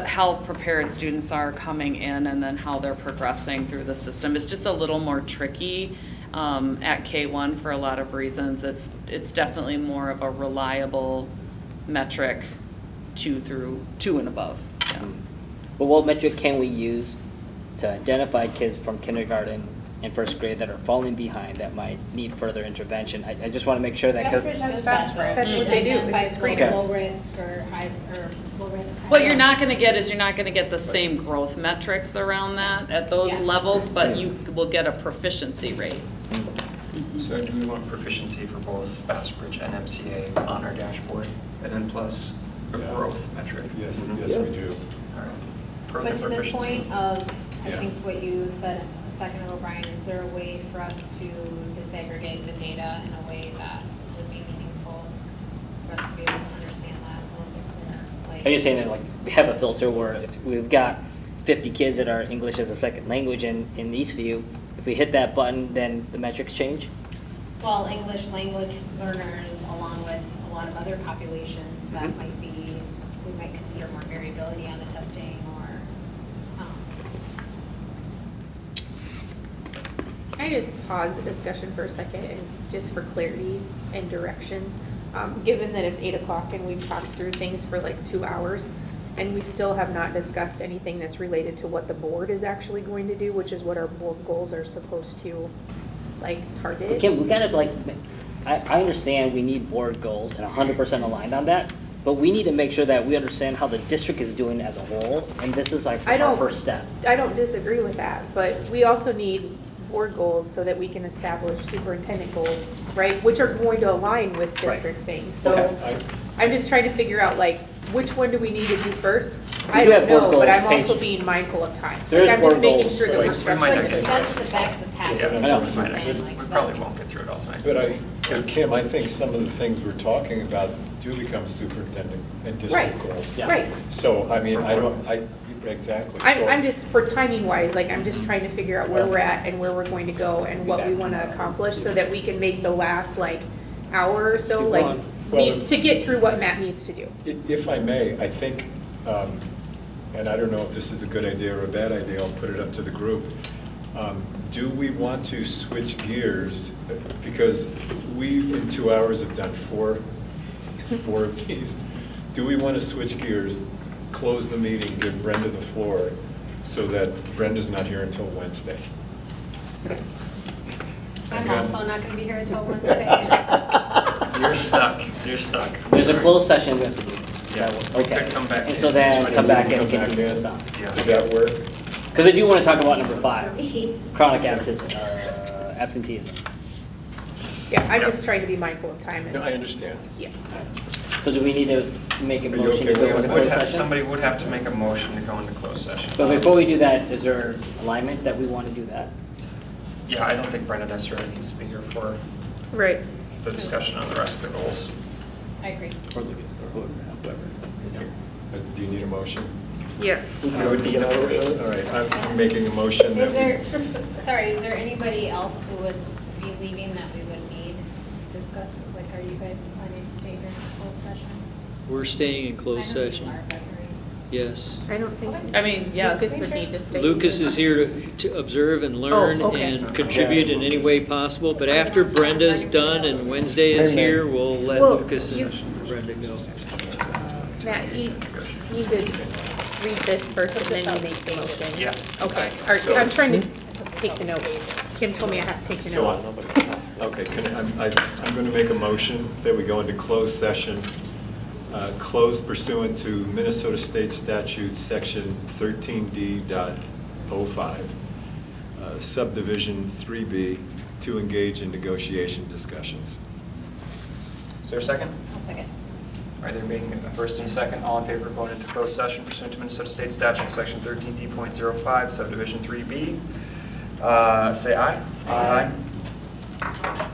how prepared students are coming in and then how they're progressing through the system. It's just a little more tricky at K1 for a lot of reasons. It's definitely more of a reliable metric 2 and above. Yeah. But what metric can we use to identify kids from kindergarten and first grade that are falling behind that might need further intervention? I just want to make sure that. Fastbridge does that, though. That's what they do. It's Identifies a like screener. low risk or high, or low risk. high What you're risk. not gonna get is you're not gonna get the same growth metrics around that at those Yeah. levels, but you will get a proficiency rate. So do we want proficiency for both Fastbridge and MCA on our dashboard? And then plus a Yeah. growth metric? Yes, Mhm. yes, we do. All right. Growth But and to the proficiency. point of, I Yeah. think what you said a second ago, Brian, is there a way for us to disaggregate the data in a way that would be meaningful for us to be able to understand that a little bit clearer? Are you saying that like we have a filter where if we've got 50 kids that are English as a second language in Eastview, if we hit that button, then the metrics change? Well, English language learners, along with a lot of other populations, that Mhm. might be, we might consider more variability on the testing or, Can I just pause the discussion for a second and just for clarity and direction? Given that it's 8 o'clock and we've talked through things for like 2 hours, and we still have not discussed anything that's related to what the board is actually going to do, which is what our board goals are supposed to like target. Kim, we gotta like, I understand we need board goals and 100% aligned on that, but we need to make sure that we understand how the district is doing as a whole, and this is like I our don't- first step. I don't disagree with that, but we also need board goals so that we can establish superintendent goals, right? Which are going to align with Right. district things. So Okay. I'm just trying to figure out like, which one do we need to do first? We I do don't have board know, but goals, I'm also page- being mindful of time. There Like, is I'm just board making goals, sure that but we're we we might not structuring get this. to it. that's at the back of the packet. Yeah, that's know. what I'm Fine. saying, like, We so- probably won't get through it all tonight. But Kim, I think some of the things we're talking about do become superintendent and district Right. goals. Yeah. Right. So, I mean, exactly. So- I'm just, for timing wise, like, I'm just trying to figure out where we're at and where we're going to go and what we want to accomplish so that we can make the last, like, hour or so, Keep like, going. Well, to get through what Matt needs to do. If I may, I think, and I don't know if this is a good idea or a bad idea, I'll put it up to the group. Do we want to switch gears? Because we, in 2 hours, have done four of these. Do we want to switch gears, close the meeting, give Brenda the floor, so that Brenda's not here until Wednesday? I'm also not gonna be here until Wednesday. You're stuck, you're stuck. There's a closed session we have to do. Yeah, we Okay. could come back. And so then come back and Come back continue in? this stuff. Yeah. Does that work? Because I do want to talk about number 5, chronic absenteeism. Yeah, I'm Yeah. just trying to be mindful of time. No, I understand. Yeah. So do we need to make a Are you motion to okay go with into that? closed session? Somebody would have to make a motion to go into closed session. But before we do that, is there alignment that we want to do that? Yeah, I don't think Brenda necessarily needs to be here for Right. the discussion on the rest of the goals. I agree. Or Lucas, or whoever is here. Do you need a motion? Yes. You would need a motion? All right, I'm making a motion. Is that there, sorry, is there anybody else who would be leaving that we would need to discuss? Like, are you guys planning to stay here in closed session? We're staying in closed I know you session. are, but are Yes. I don't think. I mean, yes. Lucas would need to stay. Lucas is here to observe and learn okay. and contribute in any way possible, but after Brenda's done and Wednesday is here, we'll let Well, Lucas you- and Brenda go. Matt, you need to read this first and then you make the motion. Yeah. Okay, all right, I'm trying to take the notes. Kim told me I have to take the So, notes. okay, I'm going to make a motion that we go into closed session, closed pursuant to Minnesota State Statute, Section 13D.05, subdivision 3B, to engage in negotiation discussions. Is there a second? I'll second. All right, there being a first and a second, all in favor of going into closed session pursuant to Minnesota State Statute, Section 13D.05, subdivision 3B, say aye. Aye. Aye.